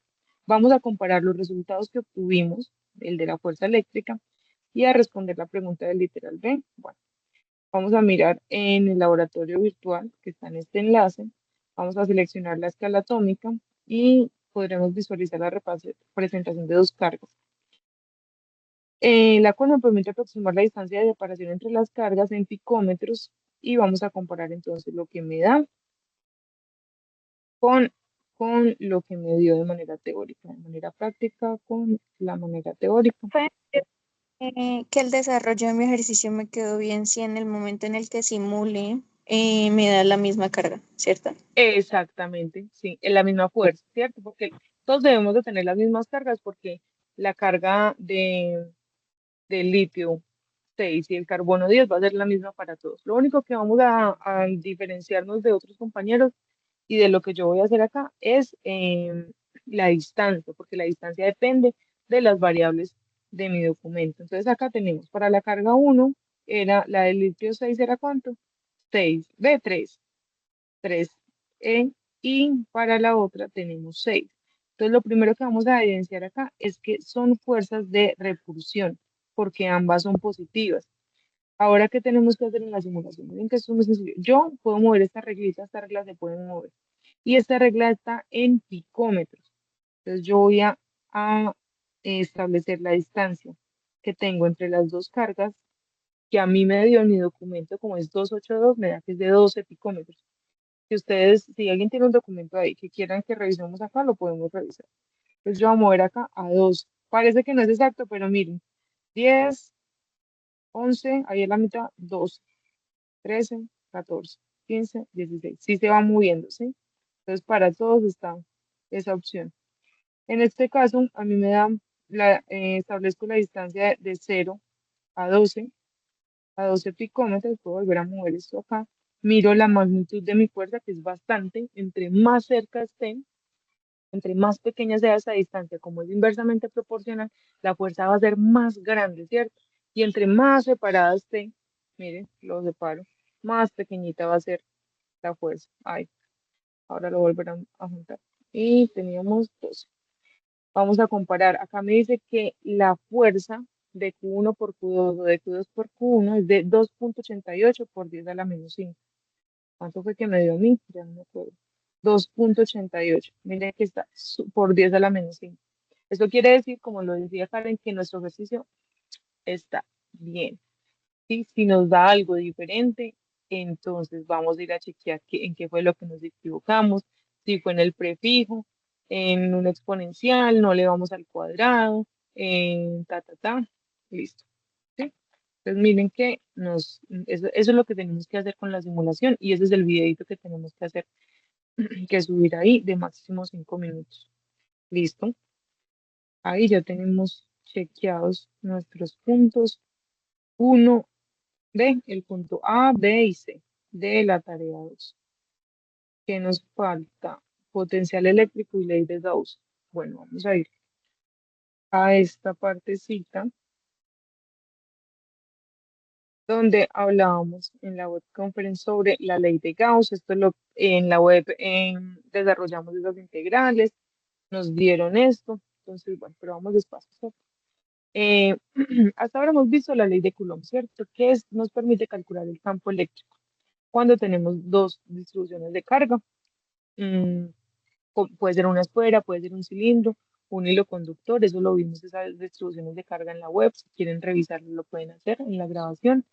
Vamos a comparar los resultados que obtuvimos, el de la fuerza eléctrica, y a responder la pregunta del literal B. Bueno, vamos a mirar en el laboratorio virtual que está en este enlace. Vamos a seleccionar la escala atómica y podremos visualizar la presentación de dos cargas, la cual me permite aproximar la distancia de separación entre las cargas en picómetros y vamos a comparar entonces lo que me da con, con lo que me dio de manera teórica, de manera práctica con la manera teórica. Fue que el desarrollo de mi ejercicio me quedó bien si en el momento en el que simule me da la misma carga, ¿cierto? Exactamente, sí, es la misma fuerza, ¿cierto? Porque todos debemos de tener las mismas cargas porque la carga del litio 6 y el carbono 10 va a ser la misma para todos. Lo único que vamos a diferenciarnos de otros compañeros y de lo que yo voy a hacer acá es la distancia, porque la distancia depende de las variables de mi documento. Entonces acá tenemos para la carga 1, era la del litio 6, ¿era cuánto? 6, b 3 y para la otra tenemos 6. Entonces lo primero que vamos a evidenciar acá es que son fuerzas de repulsión, porque ambas son positivas. Ahora, ¿qué tenemos que hacer en la simulación? Miren que esto es muy sencillo. Yo puedo mover esta regla se puede mover. Y esta regla está en picómetros. Entonces yo voy a, establecer la distancia que tengo entre las dos cargas que a mí me dio mi documento, como es 282, me da que es de 12 picómetros. Si ustedes, si alguien tiene un documento ahí que quieran que revisemos acá, lo podemos revisar. Entonces yo voy a mover acá a 2. Parece que no es exacto, pero miren, 10, 11, ahí en la mitad, 12, 13, 14, 15, 16. Sí se va moviendo, ¿sí? Entonces para todos está esa opción. En este caso, a mí me da, establezco la distancia de 0 a 12 picómetros, puedo volver a mover esto acá. Miro la magnitud de mi fuerza, que es bastante. Entre más cerca estén, entre más pequeña sea esa distancia, como es inversamente proporcional, la fuerza va a ser más grande, ¿cierto? Y entre más separada esté, miren, lo separo, más pequeñita va a ser la fuerza. Ahí, ahora lo volverán a juntar. Y teníamos 12. Vamos a comparar. Acá me dice que la fuerza de Q1 por Q2 o de Q2 por Q1 es de 2,88 por 10 a la menos 5. ¿Cuánto fue que me dio a mí? Ya no me acuerdo. 2,88. Miren que está por 10 a la menos 5. Esto quiere decir, como lo decía Karen, que nuestro ejercicio está bien. ¿Sí? Si nos da algo diferente, entonces vamos a ir a chequear en qué fue lo que nos equivocamos, si fue en el prefijo, en un exponencial, no le vamos al cuadrado, en listo. ¿Sí? Entonces miren que eso es lo que tenemos que hacer con la simulación y ese es el videito que tenemos que hacer, que subir ahí de máximo 5 minutos. Listo. Ahí ya tenemos chequeados nuestros puntos. Uno, B, el punto A, B y C de la tarea 2. ¿Qué nos falta? Potencial eléctrico y ley de Gauss. Bueno, vamos a ir a esta partecita donde hablábamos en la web conference sobre la ley de Gauss. Esto en la web desarrollamos esas integrales, nos dieron esto. Entonces, bueno, pero vamos despacio, ¿cierto? Eh, hasta ahora hemos visto la ley de Coulomb, ¿cierto? Nos permite calcular el campo eléctrico cuando tenemos dos distribuciones de carga. Mm, puede ser una esfera, puede ser un cilindro, un hilo conductor, eso lo vimos, esas distribuciones de carga en la web, si quieren revisarlo lo pueden hacer en la grabación.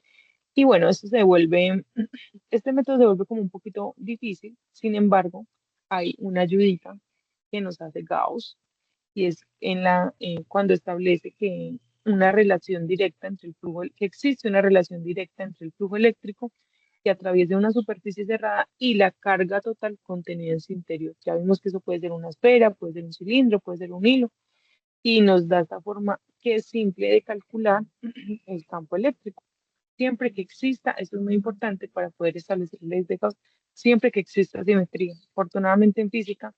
Y bueno, este método se vuelve como un poquito difícil, sin embargo, hay una ayudita que nos hace Gauss, y es cuando establece que una relación directa entre que existe una relación directa entre el flujo eléctrico que atraviesa una superficie cerrada y la carga total contenida en su interior. Ya vimos que eso puede ser una esfera, puede ser un cilindro, puede ser un hilo, y nos da esta forma que es simple de calcular el campo eléctrico. Siempre que exista, esto es muy importante para poder establecer leyes de Gauss, siempre que exista simetría. Afortunadamente en física,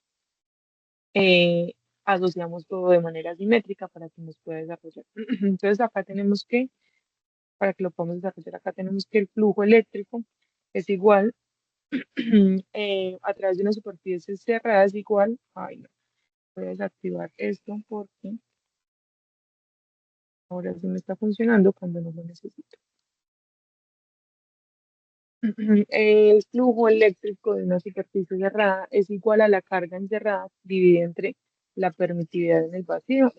eh, asociamos todo de manera simétrica para que nos pueda desarrollar. Entonces acá tenemos que, para que lo podamos desarrollar, acá tenemos que el flujo eléctrico es igual, a través de una superficie cerrada es igual, ay no, voy a desactivar esto porque ahora sí me está funcionando cuando no lo necesito. El flujo eléctrico de una superficie cerrada es igual a la carga encerrada dividida entre la permitividad en el vacío.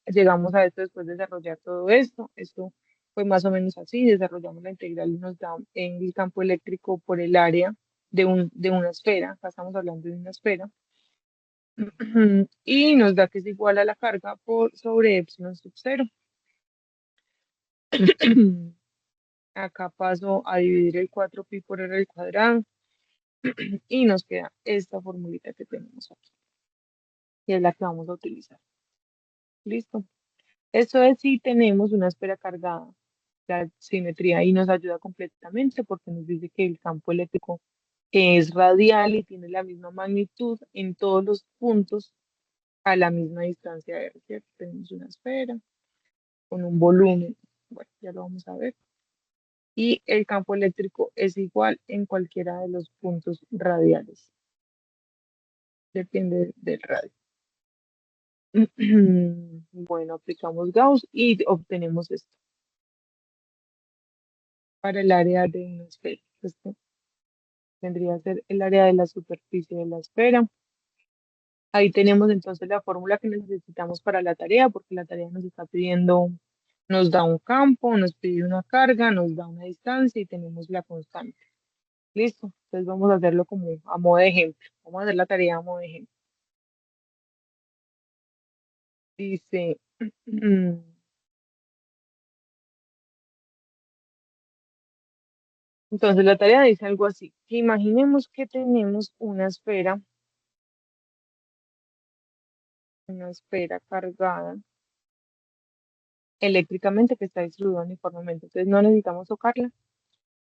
Llegamos a esto después de desarrollar todo esto. Esto fue más o menos así. Desarrollamos la integral y nos da en el campo eléctrico por el área de una esfera. Acá estamos hablando de una esfera. Y nos da que es igual a la carga por sobre epsilon sub cero. Acá paso a dividir el 4pi por r al cuadrado. Y nos queda esta formulita que tenemos aquí, y es la que vamos a utilizar. Listo. Esto es si tenemos una esfera cargada. La simetría ahí nos ayuda completamente porque nos dice que el campo eléctrico es radial y tiene la misma magnitud en todos los puntos a la misma distancia de R, ¿cierto? Tenemos una esfera con un volumen, bueno, ya lo vamos a ver, y el campo eléctrico es igual en cualquiera de los puntos radiales, depende del radio. Bueno, aplicamos Gauss y obtenemos esto para el área de una esfera. Esto vendría a ser el área de la superficie de la esfera. Ahí tenemos entonces la fórmula que necesitamos para la tarea, porque la tarea nos está pidiendo Nos da un campo, nos pide una carga, nos da una distancia y tenemos la constante. Listo. Entonces vamos a hacerlo como a modo de ejemplo. Vamos a hacer la tarea a modo de ejemplo. Dice, entonces la tarea dice algo así, que imaginemos que tenemos una esfera cargada eléctricamente que está distribuida uniformemente. Entonces no necesitamos tocarla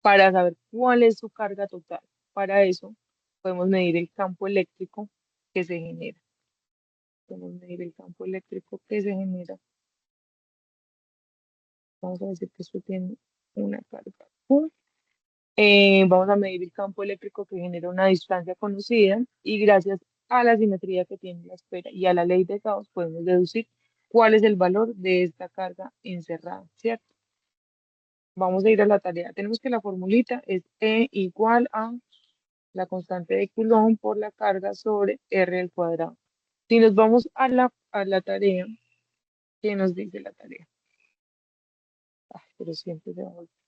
para saber cuál es su carga total. Para eso podemos medir el campo eléctrico que se genera. Podemos medir el campo eléctrico que se genera. Vamos a decir que esto tiene una carga Q. Vamos a medir el campo eléctrico que genera una distancia conocida y gracias a la simetría que tiene la esfera y a la ley de Gauss podemos deducir cuál es el valor de esta carga encerrada, ¿cierto? Vamos a ir a la tarea. Tenemos que la formulita es E igual a la constante de Coulomb por la carga sobre R al cuadrado. Si nos vamos a la tarea, ¿qué nos dice la tarea? Ay, pero siempre se va a olvidar.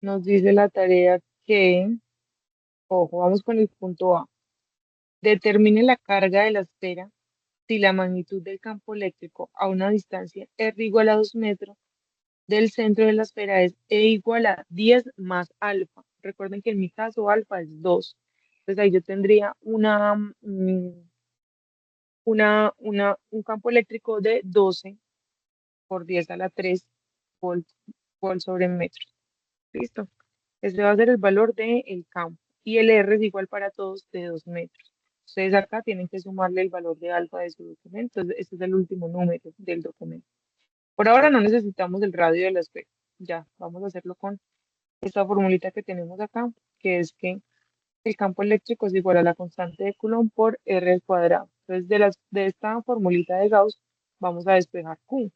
Nos dice la tarea que, ojo, vamos con el punto A. Determine la carga de la esfera si la magnitud del campo eléctrico a una distancia R igual a 2 metros del centro de la esfera es E igual a 10 más alfa. Recuerden que en mi caso alfa es 2. Entonces ahí yo tendría un campo eléctrico de 12 por 10 a la 3 volts, volt sobre metro. ¿Listo? Este va a ser el valor del campo. Y el R es igual para todos de 2 metros. Ustedes acá tienen que sumarle el valor de alfa de su documento. Entonces, este es el último número del documento. Por ahora no necesitamos el radio de la esfera. Ya, vamos a hacerlo con esta formulita que tenemos acá, que es que el campo eléctrico es igual a la constante de Coulomb por R al cuadrado. Entonces, de esta formulita de Gauss, vamos a despejar Q,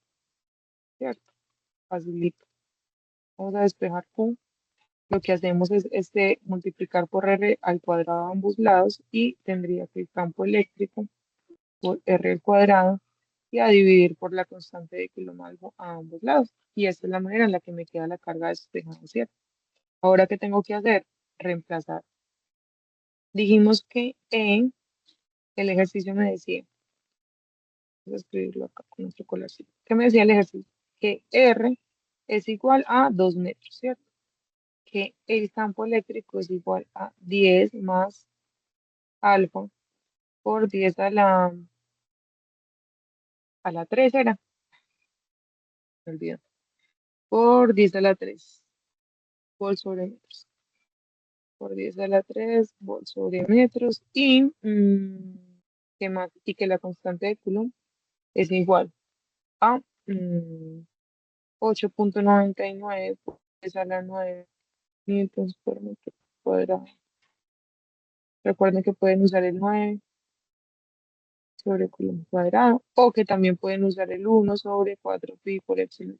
¿cierto? Facilito. Vamos a despejar Q. Lo que hacemos es multiplicar por R al cuadrado a ambos lados y tendría que el campo eléctrico por R al cuadrado y a dividir por la constante de Coulomb a ambos lados. Y esta es la manera en la que me queda la carga despejada, ¿cierto? Ahora, ¿qué tengo que hacer? Reemplazar. Dijimos que en el ejercicio me decía, vamos a escribirlo acá con nuestro colorcito. ¿Qué me decía el ejercicio? Que R es igual a 2 metros, ¿cierto? Que el campo eléctrico es igual a 10 más alfa por 10 a la 3 era, me olvidó, por 10 a la 3 volt sobre metros, por 10 a la 3 volt sobre metros y, ¿qué más? Y que la constante de Coulomb es igual a 8,99 por 10 a la 9 newtons por metro cuadrado. Recuerden que pueden usar el 9 sobre Coulomb cuadrado o que también pueden usar el 1 sobre 4 pi por epsilon.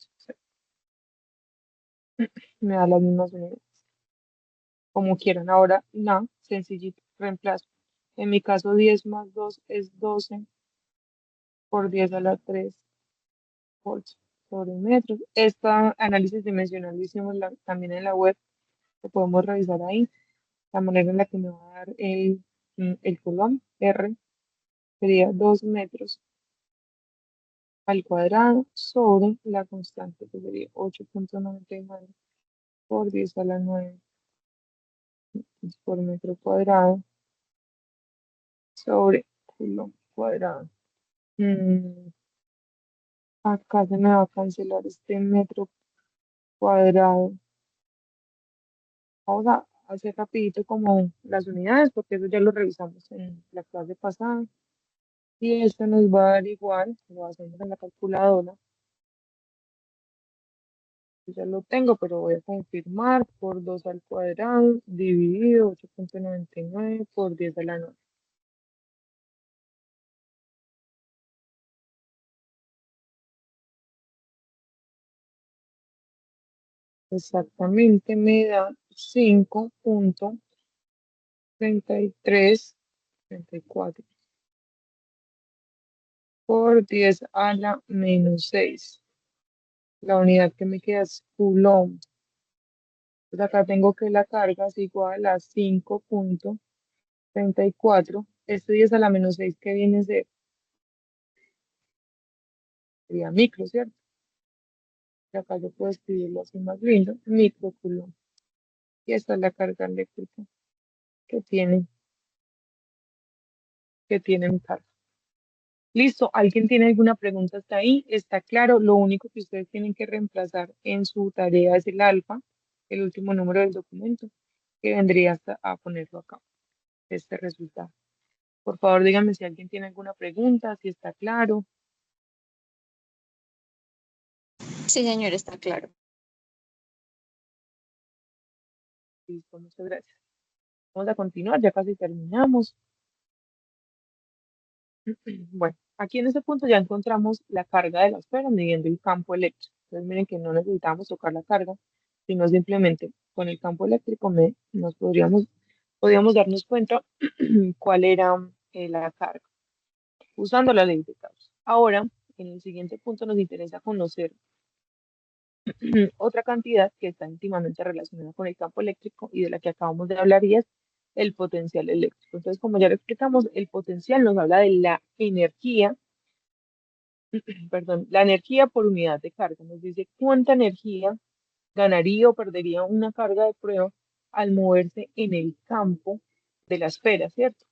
Me da las mismas unidades. Como quieran. Ahora, sencillito, reemplazo. En mi caso, 10 más 2 es 12 por 10 a la 3 volts sobre metros. Este análisis dimensional lo hicimos también en la web, lo podemos revisar ahí. La manera en la que me va a dar el Coulomb R sería 2 metros al cuadrado sobre la constante que sería 8,99 por 10 a la 9 por metro cuadrado sobre Coulomb cuadrado. Mm, Acá se me va a cancelar este metro cuadrado. Vamos a hacer rapidito como las unidades, porque eso ya lo revisamos en la clase pasada. Y esto nos va a dar igual, lo hacemos en la calculadora. Yo ya lo tengo, pero voy a confirmar por 2 al cuadrado dividido 8,99 por 10 a la 9. Exactamente me da 5,33, 34 por 10 a la menos 6. La unidad que me queda es Coulomb. Pues acá tengo que la carga es igual a 5,34. Este 10 a la menos 6 que viene a ser, sería micro, ¿cierto? Y acá yo puedo escribirlo así más lindo, micro Coulomb. Y esta es la carga eléctrica que tiene, que tiene mi carga. Listo, ¿alguien tiene alguna pregunta hasta ahí? Está claro, lo único que ustedes tienen que reemplazar en su tarea es el alfa, el último número del documento, que vendría hasta a ponerlo acá, este resultado. Por favor, díganme si alguien tiene alguna pregunta, si está claro. Sí, señor, está claro. Listo, muchas gracias. Vamos a continuar, ya casi terminamos. Bueno, aquí en este punto ya encontramos la carga de la esfera midiendo el campo eléctrico. Entonces miren que no necesitamos tocar la carga, sino simplemente con el campo eléctrico podríamos darnos cuenta cuál era la carga, usando la ley de Gauss. Ahora, en el siguiente punto nos interesa conocer otra cantidad que está íntimamente relacionada con el campo eléctrico y de la que acabamos de hablar y es el potencial eléctrico. Entonces, como ya lo explicamos, el potencial nos habla de la energía, perdón, la energía por unidad de carga. Nos dice cuánta energía ganaría o perdería una carga de prueba al moverse en el campo de la esfera, ¿cierto?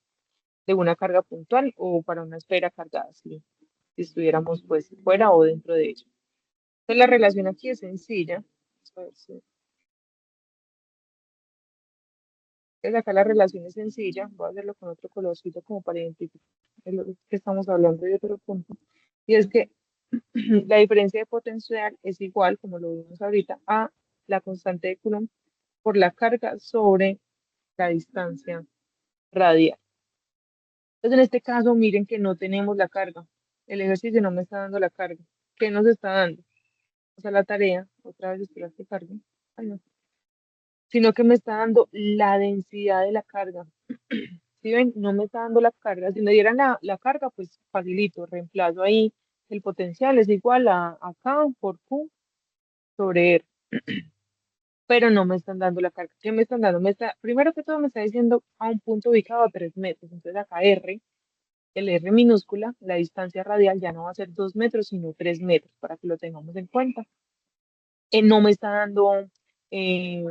De una carga puntual o para una esfera cargada, si estuviéramos pues fuera o dentro de ella. Entonces la relación aquí es sencilla. Vamos a ver entonces acá la relación es sencilla. Voy a hacerlo con otro colorcito como para identificar de lo que estamos hablando de otro punto. Y es que la diferencia de potencial es igual, como lo vimos ahorita, a la constante de Coulomb por la carga sobre la distancia radial. Entonces, en este caso, miren que no tenemos la carga. El ejercicio no me está dando la carga. ¿Qué nos está dando? O sea, la tarea, otra vez espera que cargue. Ay, no. Sino que me está dando la densidad de la carga. Si ven, no me está dando la carga. Si me dieran la carga, pues facilito, reemplazo ahí. El potencial es igual a K por Q sobre R. Pero no me están dando la carga. ¿Qué me están dando? Primero que todo me está diciendo a un punto ubicado a 3 metros. Entonces acá R, el R minúscula, la distancia radial ya no va a ser 2 metros, sino 3 metros, para que lo tengamos en cuenta. No me está dando, eh,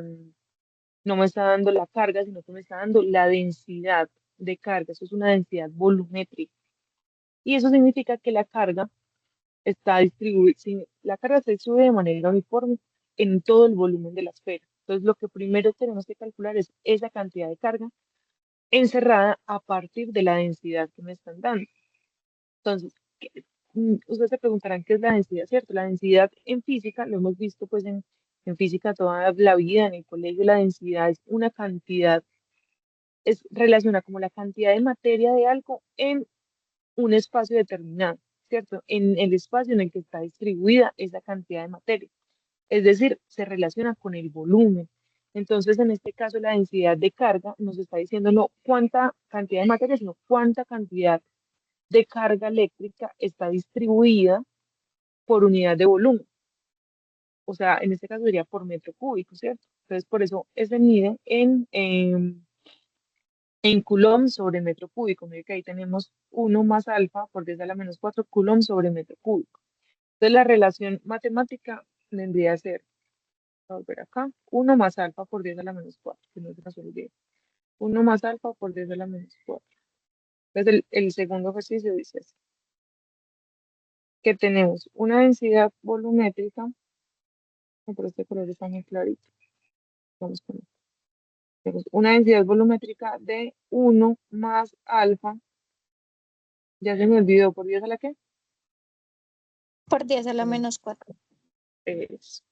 no me está dando la carga, sino que me está dando la densidad de carga. Eso es una densidad volumétrica. Y eso significa que la carga está distribuida, la carga se distribuye de manera uniforme en todo el volumen de la esfera. Entonces, lo que primero tenemos que calcular es esa cantidad de carga encerrada a partir de la densidad que me están dando. Entonces, ustedes se preguntarán qué es la densidad, ¿cierto? La densidad en física, lo hemos visto pues en física toda la vida, en el colegio, la densidad es una cantidad, es relaciona como la cantidad de materia de algo en un espacio determinado, ¿cierto? En el espacio en el que está distribuida esa cantidad de materia. Es decir, se relaciona con el volumen. Entonces, en este caso, la densidad de carga nos está diciendo no cuánta cantidad de materia, sino cuánta cantidad de carga eléctrica está distribuida por unidad de volumen. O sea, en este caso sería por metro cúbico, ¿cierto? Entonces, por eso se mide en coulomb sobre metro cúbico. Mire que ahí tenemos 1 más alfa por 10 a la menos 4 coulomb sobre metro cúbico. Entonces, la relación matemática vendría a ser, vamos a ver acá, 1 más alfa por 10 a la menos 4, que no se nos olvide. 1 más alfa por 10 a la menos 4. Entonces, el segundo ejercicio dice así, que tenemos una densidad volumétrica, pero este color está muy clarito. Vamos con esto. Tenemos una densidad volumétrica de 1 más alfa, ya se me olvidó, ¿por 10 a la qué? Por 10 a la Bueno, menos 4. es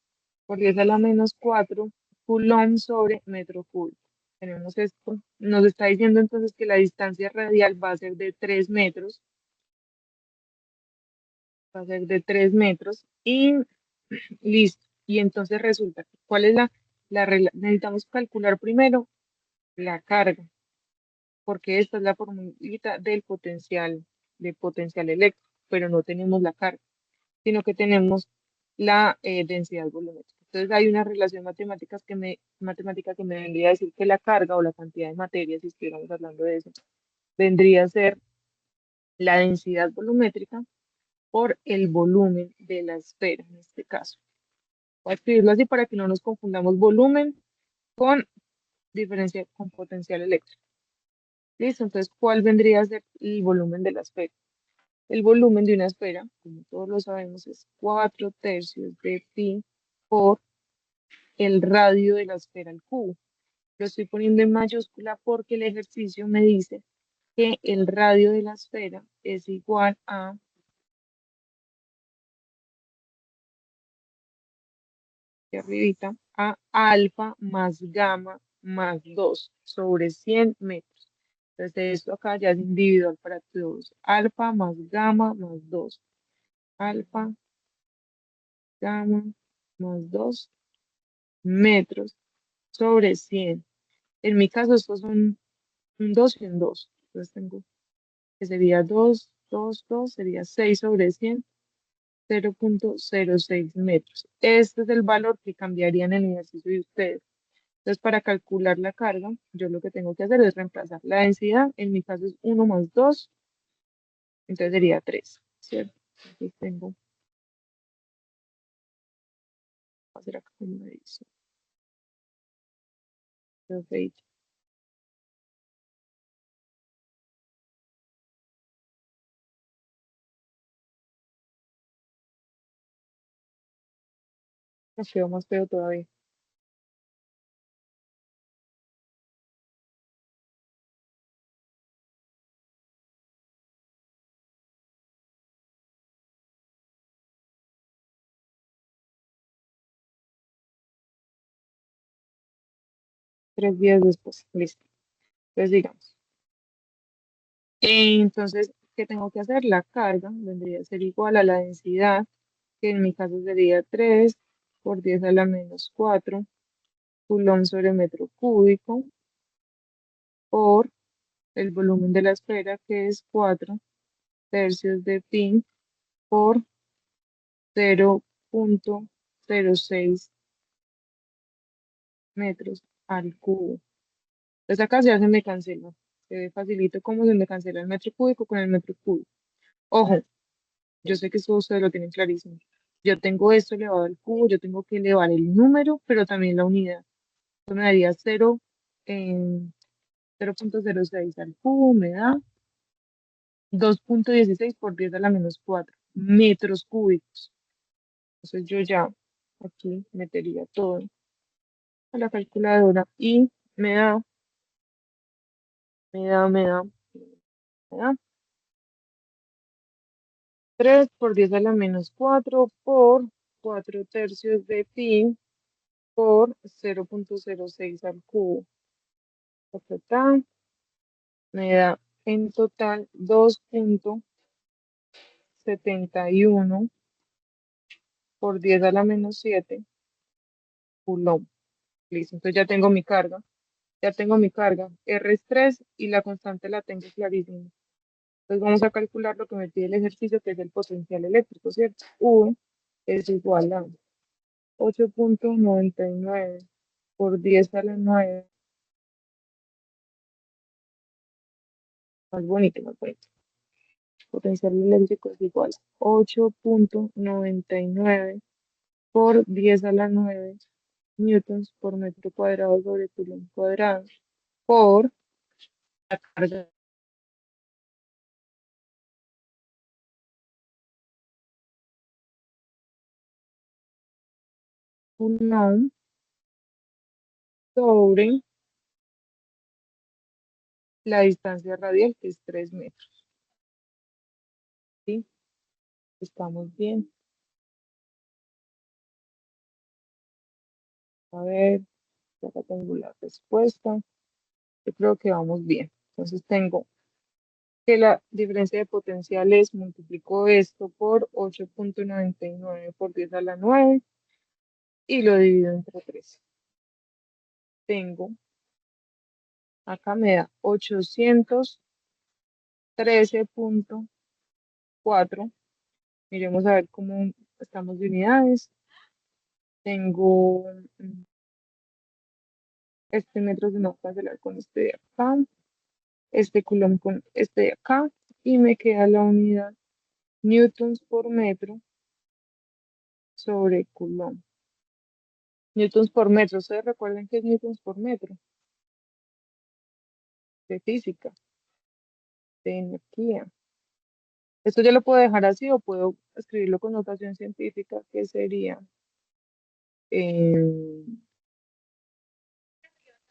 por 10 a la menos 4 coulomb sobre metro cúbico. Tenemos esto. Nos está diciendo entonces que la distancia radial va a ser de 3 metros, va a ser de 3 metros y listo. Y entonces resulta que, ¿cuál es necesitamos calcular primero la carga, porque esta es la formulita del potencial eléctrico. pero no tenemos la carga, sino que tenemos la densidad volumétrica. Entonces hay una relación matemática que me vendría a decir que la carga o la cantidad de materia, si estuviéramos hablando de eso, vendría a ser la densidad volumétrica por el volumen de la esfera, en este caso. Voy a escribirlo así para que no nos confundamos volumen con diferencia con potencial eléctrico. ¿Listo? Entonces, ¿cuál vendría a ser el volumen de la esfera? El volumen de una esfera, como todos lo sabemos, es 4/3 de pi por el radio de la esfera al cubo. Lo estoy poniendo en mayúscula porque el ejercicio me dice que el radio de la esfera es igual a, aquí arribita, a alfa más gamma más 2 sobre 100 metros. Entonces esto acá ya es individual para todos. Alfa más gamma más 2. Alfa, gamma más 2 metros sobre 100. En mi caso estos son un 2 y un 2. Entonces tengo que sería 2, 2, 2, sería 6 sobre 100, 0,06 metros. Este es el valor que cambiaría en el ejercicio de ustedes. Entonces, para calcular la carga, yo lo que tengo que hacer es reemplazar la densidad. En mi caso es 1 más 2, entonces sería 3, ¿cierto? Aquí tengo, voy a hacer acá como me dice. Perfecto. Nos quedó más feo todavía. 3 días después, listo. Entonces, digamos. Entonces, ¿qué tengo que hacer? La carga vendría a ser igual a la densidad, que en mi caso sería 3 por 10 a la menos 4 coulomb sobre metro cúbico, por el volumen de la esfera, que es 4/3 de pi por 0,06 metros al cubo. Entonces acá ya se me cancela. Se ve facilito cómo se me cancela el metro cúbico con el metro cúbico. Ojo, yo sé que eso ustedes lo tienen clarísimo. Yo tengo esto elevado al cubo, yo tengo que elevar el número, pero también la unidad. Esto me daría 0,06 al cubo, me da 2,16 por 10 a la menos 4 metros cúbicos. Entonces yo ya aquí metería todo a la calculadora y me da, me da, me da, me da 3 por 10 a la menos 4 por 4/3 de pi por 0,06 al cubo. Ta, ta, ta. Me da en total 2,71 por 10 a la menos 7 coulomb. Listo, entonces ya tengo mi carga. R es 3 y la constante la tengo clarísima. Entonces vamos a calcular lo que me pide el ejercicio, que es el potencial eléctrico, ¿cierto? U es igual a 8,99 por 10 a la 9, más bonito, más bonito. Potencial eléctrico es igual a 8,99 por 10 a la 9 newtons por metro cuadrado sobre coulomb cuadrado por la carga coulomb sobre la distancia radial, que es 3 metros. ¿Sí? Estamos bien. A ver, acá tengo la respuesta. Yo creo que vamos bien. Entonces tengo que la diferencia de potenciales, multiplico esto por 8,99 por 10 a la 9 y lo divido entre 3. Tengo, acá me da 813,4 Miremos a ver cómo estamos de unidades. Tengo este metro se me va a cancelar con este de acá, este coulomb con este de acá, y me queda la unidad newtons por metro sobre coulomb. Newtons por metro, ustedes recuerden que es newtons por metro de física, de energía. Esto ya lo puedo dejar así o puedo escribirlo con notación científica, que sería, eh,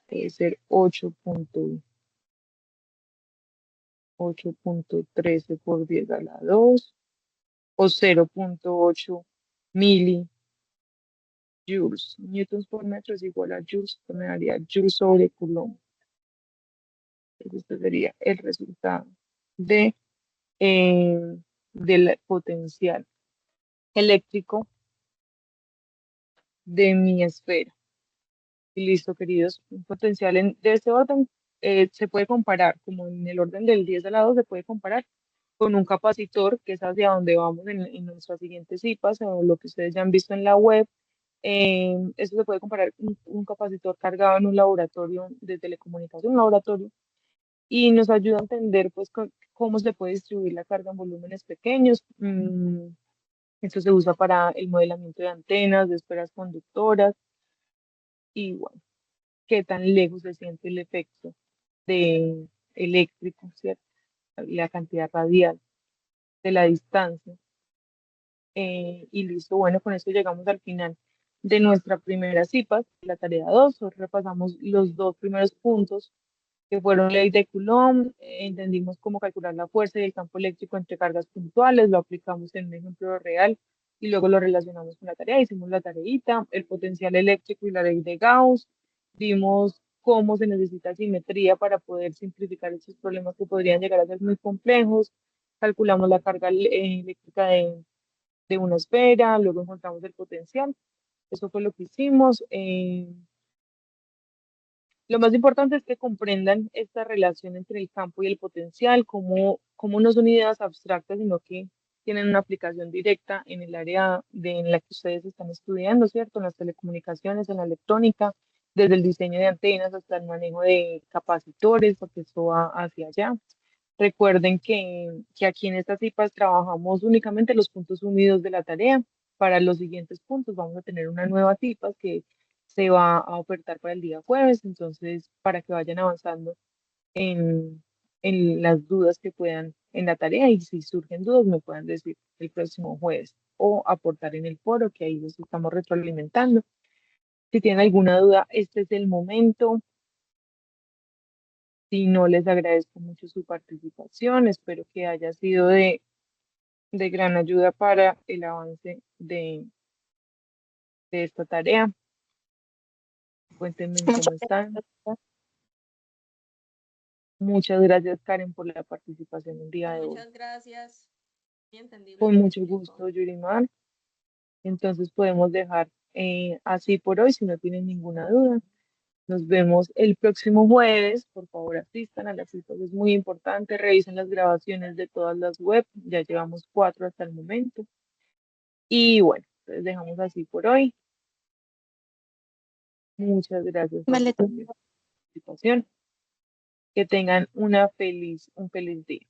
puede ser 8.13 por 10 a la 2 o 0.8 millijoules. Newtons por metro es igual a joules, esto me daría joules sobre coulomb. Entonces, este sería el resultado de, eh, del potencial eléctrico de mi esfera. Y listo, queridos. Un potencial de este orden se puede comparar, como en el orden del 10 a la 2, se puede comparar con un capacitor, que es hacia donde vamos en nuestras siguientes cipas, o lo que ustedes ya han visto en la web. Esto se puede comparar con un capacitor cargado en un laboratorio de telecomunicación, un laboratorio, y nos ayuda a entender pues cómo se puede distribuir la carga en volúmenes pequeños. Esto se usa para el modelamiento de antenas, de esferas conductoras, y bueno, qué tan lejos se siente el efecto de eléctrico, ¿cierto? La cantidad radial de la distancia. Y listo, bueno, con esto llegamos al final de nuestra primera CIPAS, la tarea 2. Hoy repasamos los dos primeros puntos que fueron ley de Coulomb, entendimos cómo calcular la fuerza y el campo eléctrico entre cargas puntuales, lo aplicamos en un ejemplo real y luego lo relacionamos con la tarea, hicimos la tareita, el potencial eléctrico y la ley de Gauss, vimos cómo se necesita simetría para poder simplificar estos problemas que podrían llegar a ser muy complejos, calculamos la carga eléctrica de una esfera, luego encontramos el potencial, eso fue lo que hicimos. Lo más importante es que comprendan esta relación entre el campo y el potencial, cómo no son ideas abstractas, sino que tienen una aplicación directa en el área en la que ustedes están estudiando, ¿cierto? En las telecomunicaciones, en la electrónica, desde el diseño de antenas hasta el manejo de capacitores, porque esto va hacia allá. Recuerden que aquí en estas cipas trabajamos únicamente los puntos unidos de la tarea. Para los siguientes puntos vamos a tener una nueva cipa que se va a ofertar para el día jueves, entonces para que vayan avanzando en, en las dudas que puedan en la tarea y si surgen dudas me puedan decir el próximo jueves o aportar en el foro que ahí los estamos retroalimentando. Si tienen alguna duda, este es el momento. Si no, les agradezco mucho su participación. Espero que haya sido de gran ayuda para el avance de esta tarea. Cuéntenme Muchas cómo están. gracias. Muchas gracias, Karen, por la participación el día de hoy. Muchas gracias. Muy entendible Con lo que mucho explicó. gusto, Yurimar. Entonces podemos dejar así por hoy, si no tienen ninguna duda. Nos vemos el próximo jueves. Por favor, asistan a las citas, es muy importante. Revisen las grabaciones de todas las web. Ya llevamos 4 hasta el momento. Y bueno, entonces dejamos así por hoy. Muchas gracias por Vale. su participación. Que tengan un feliz día.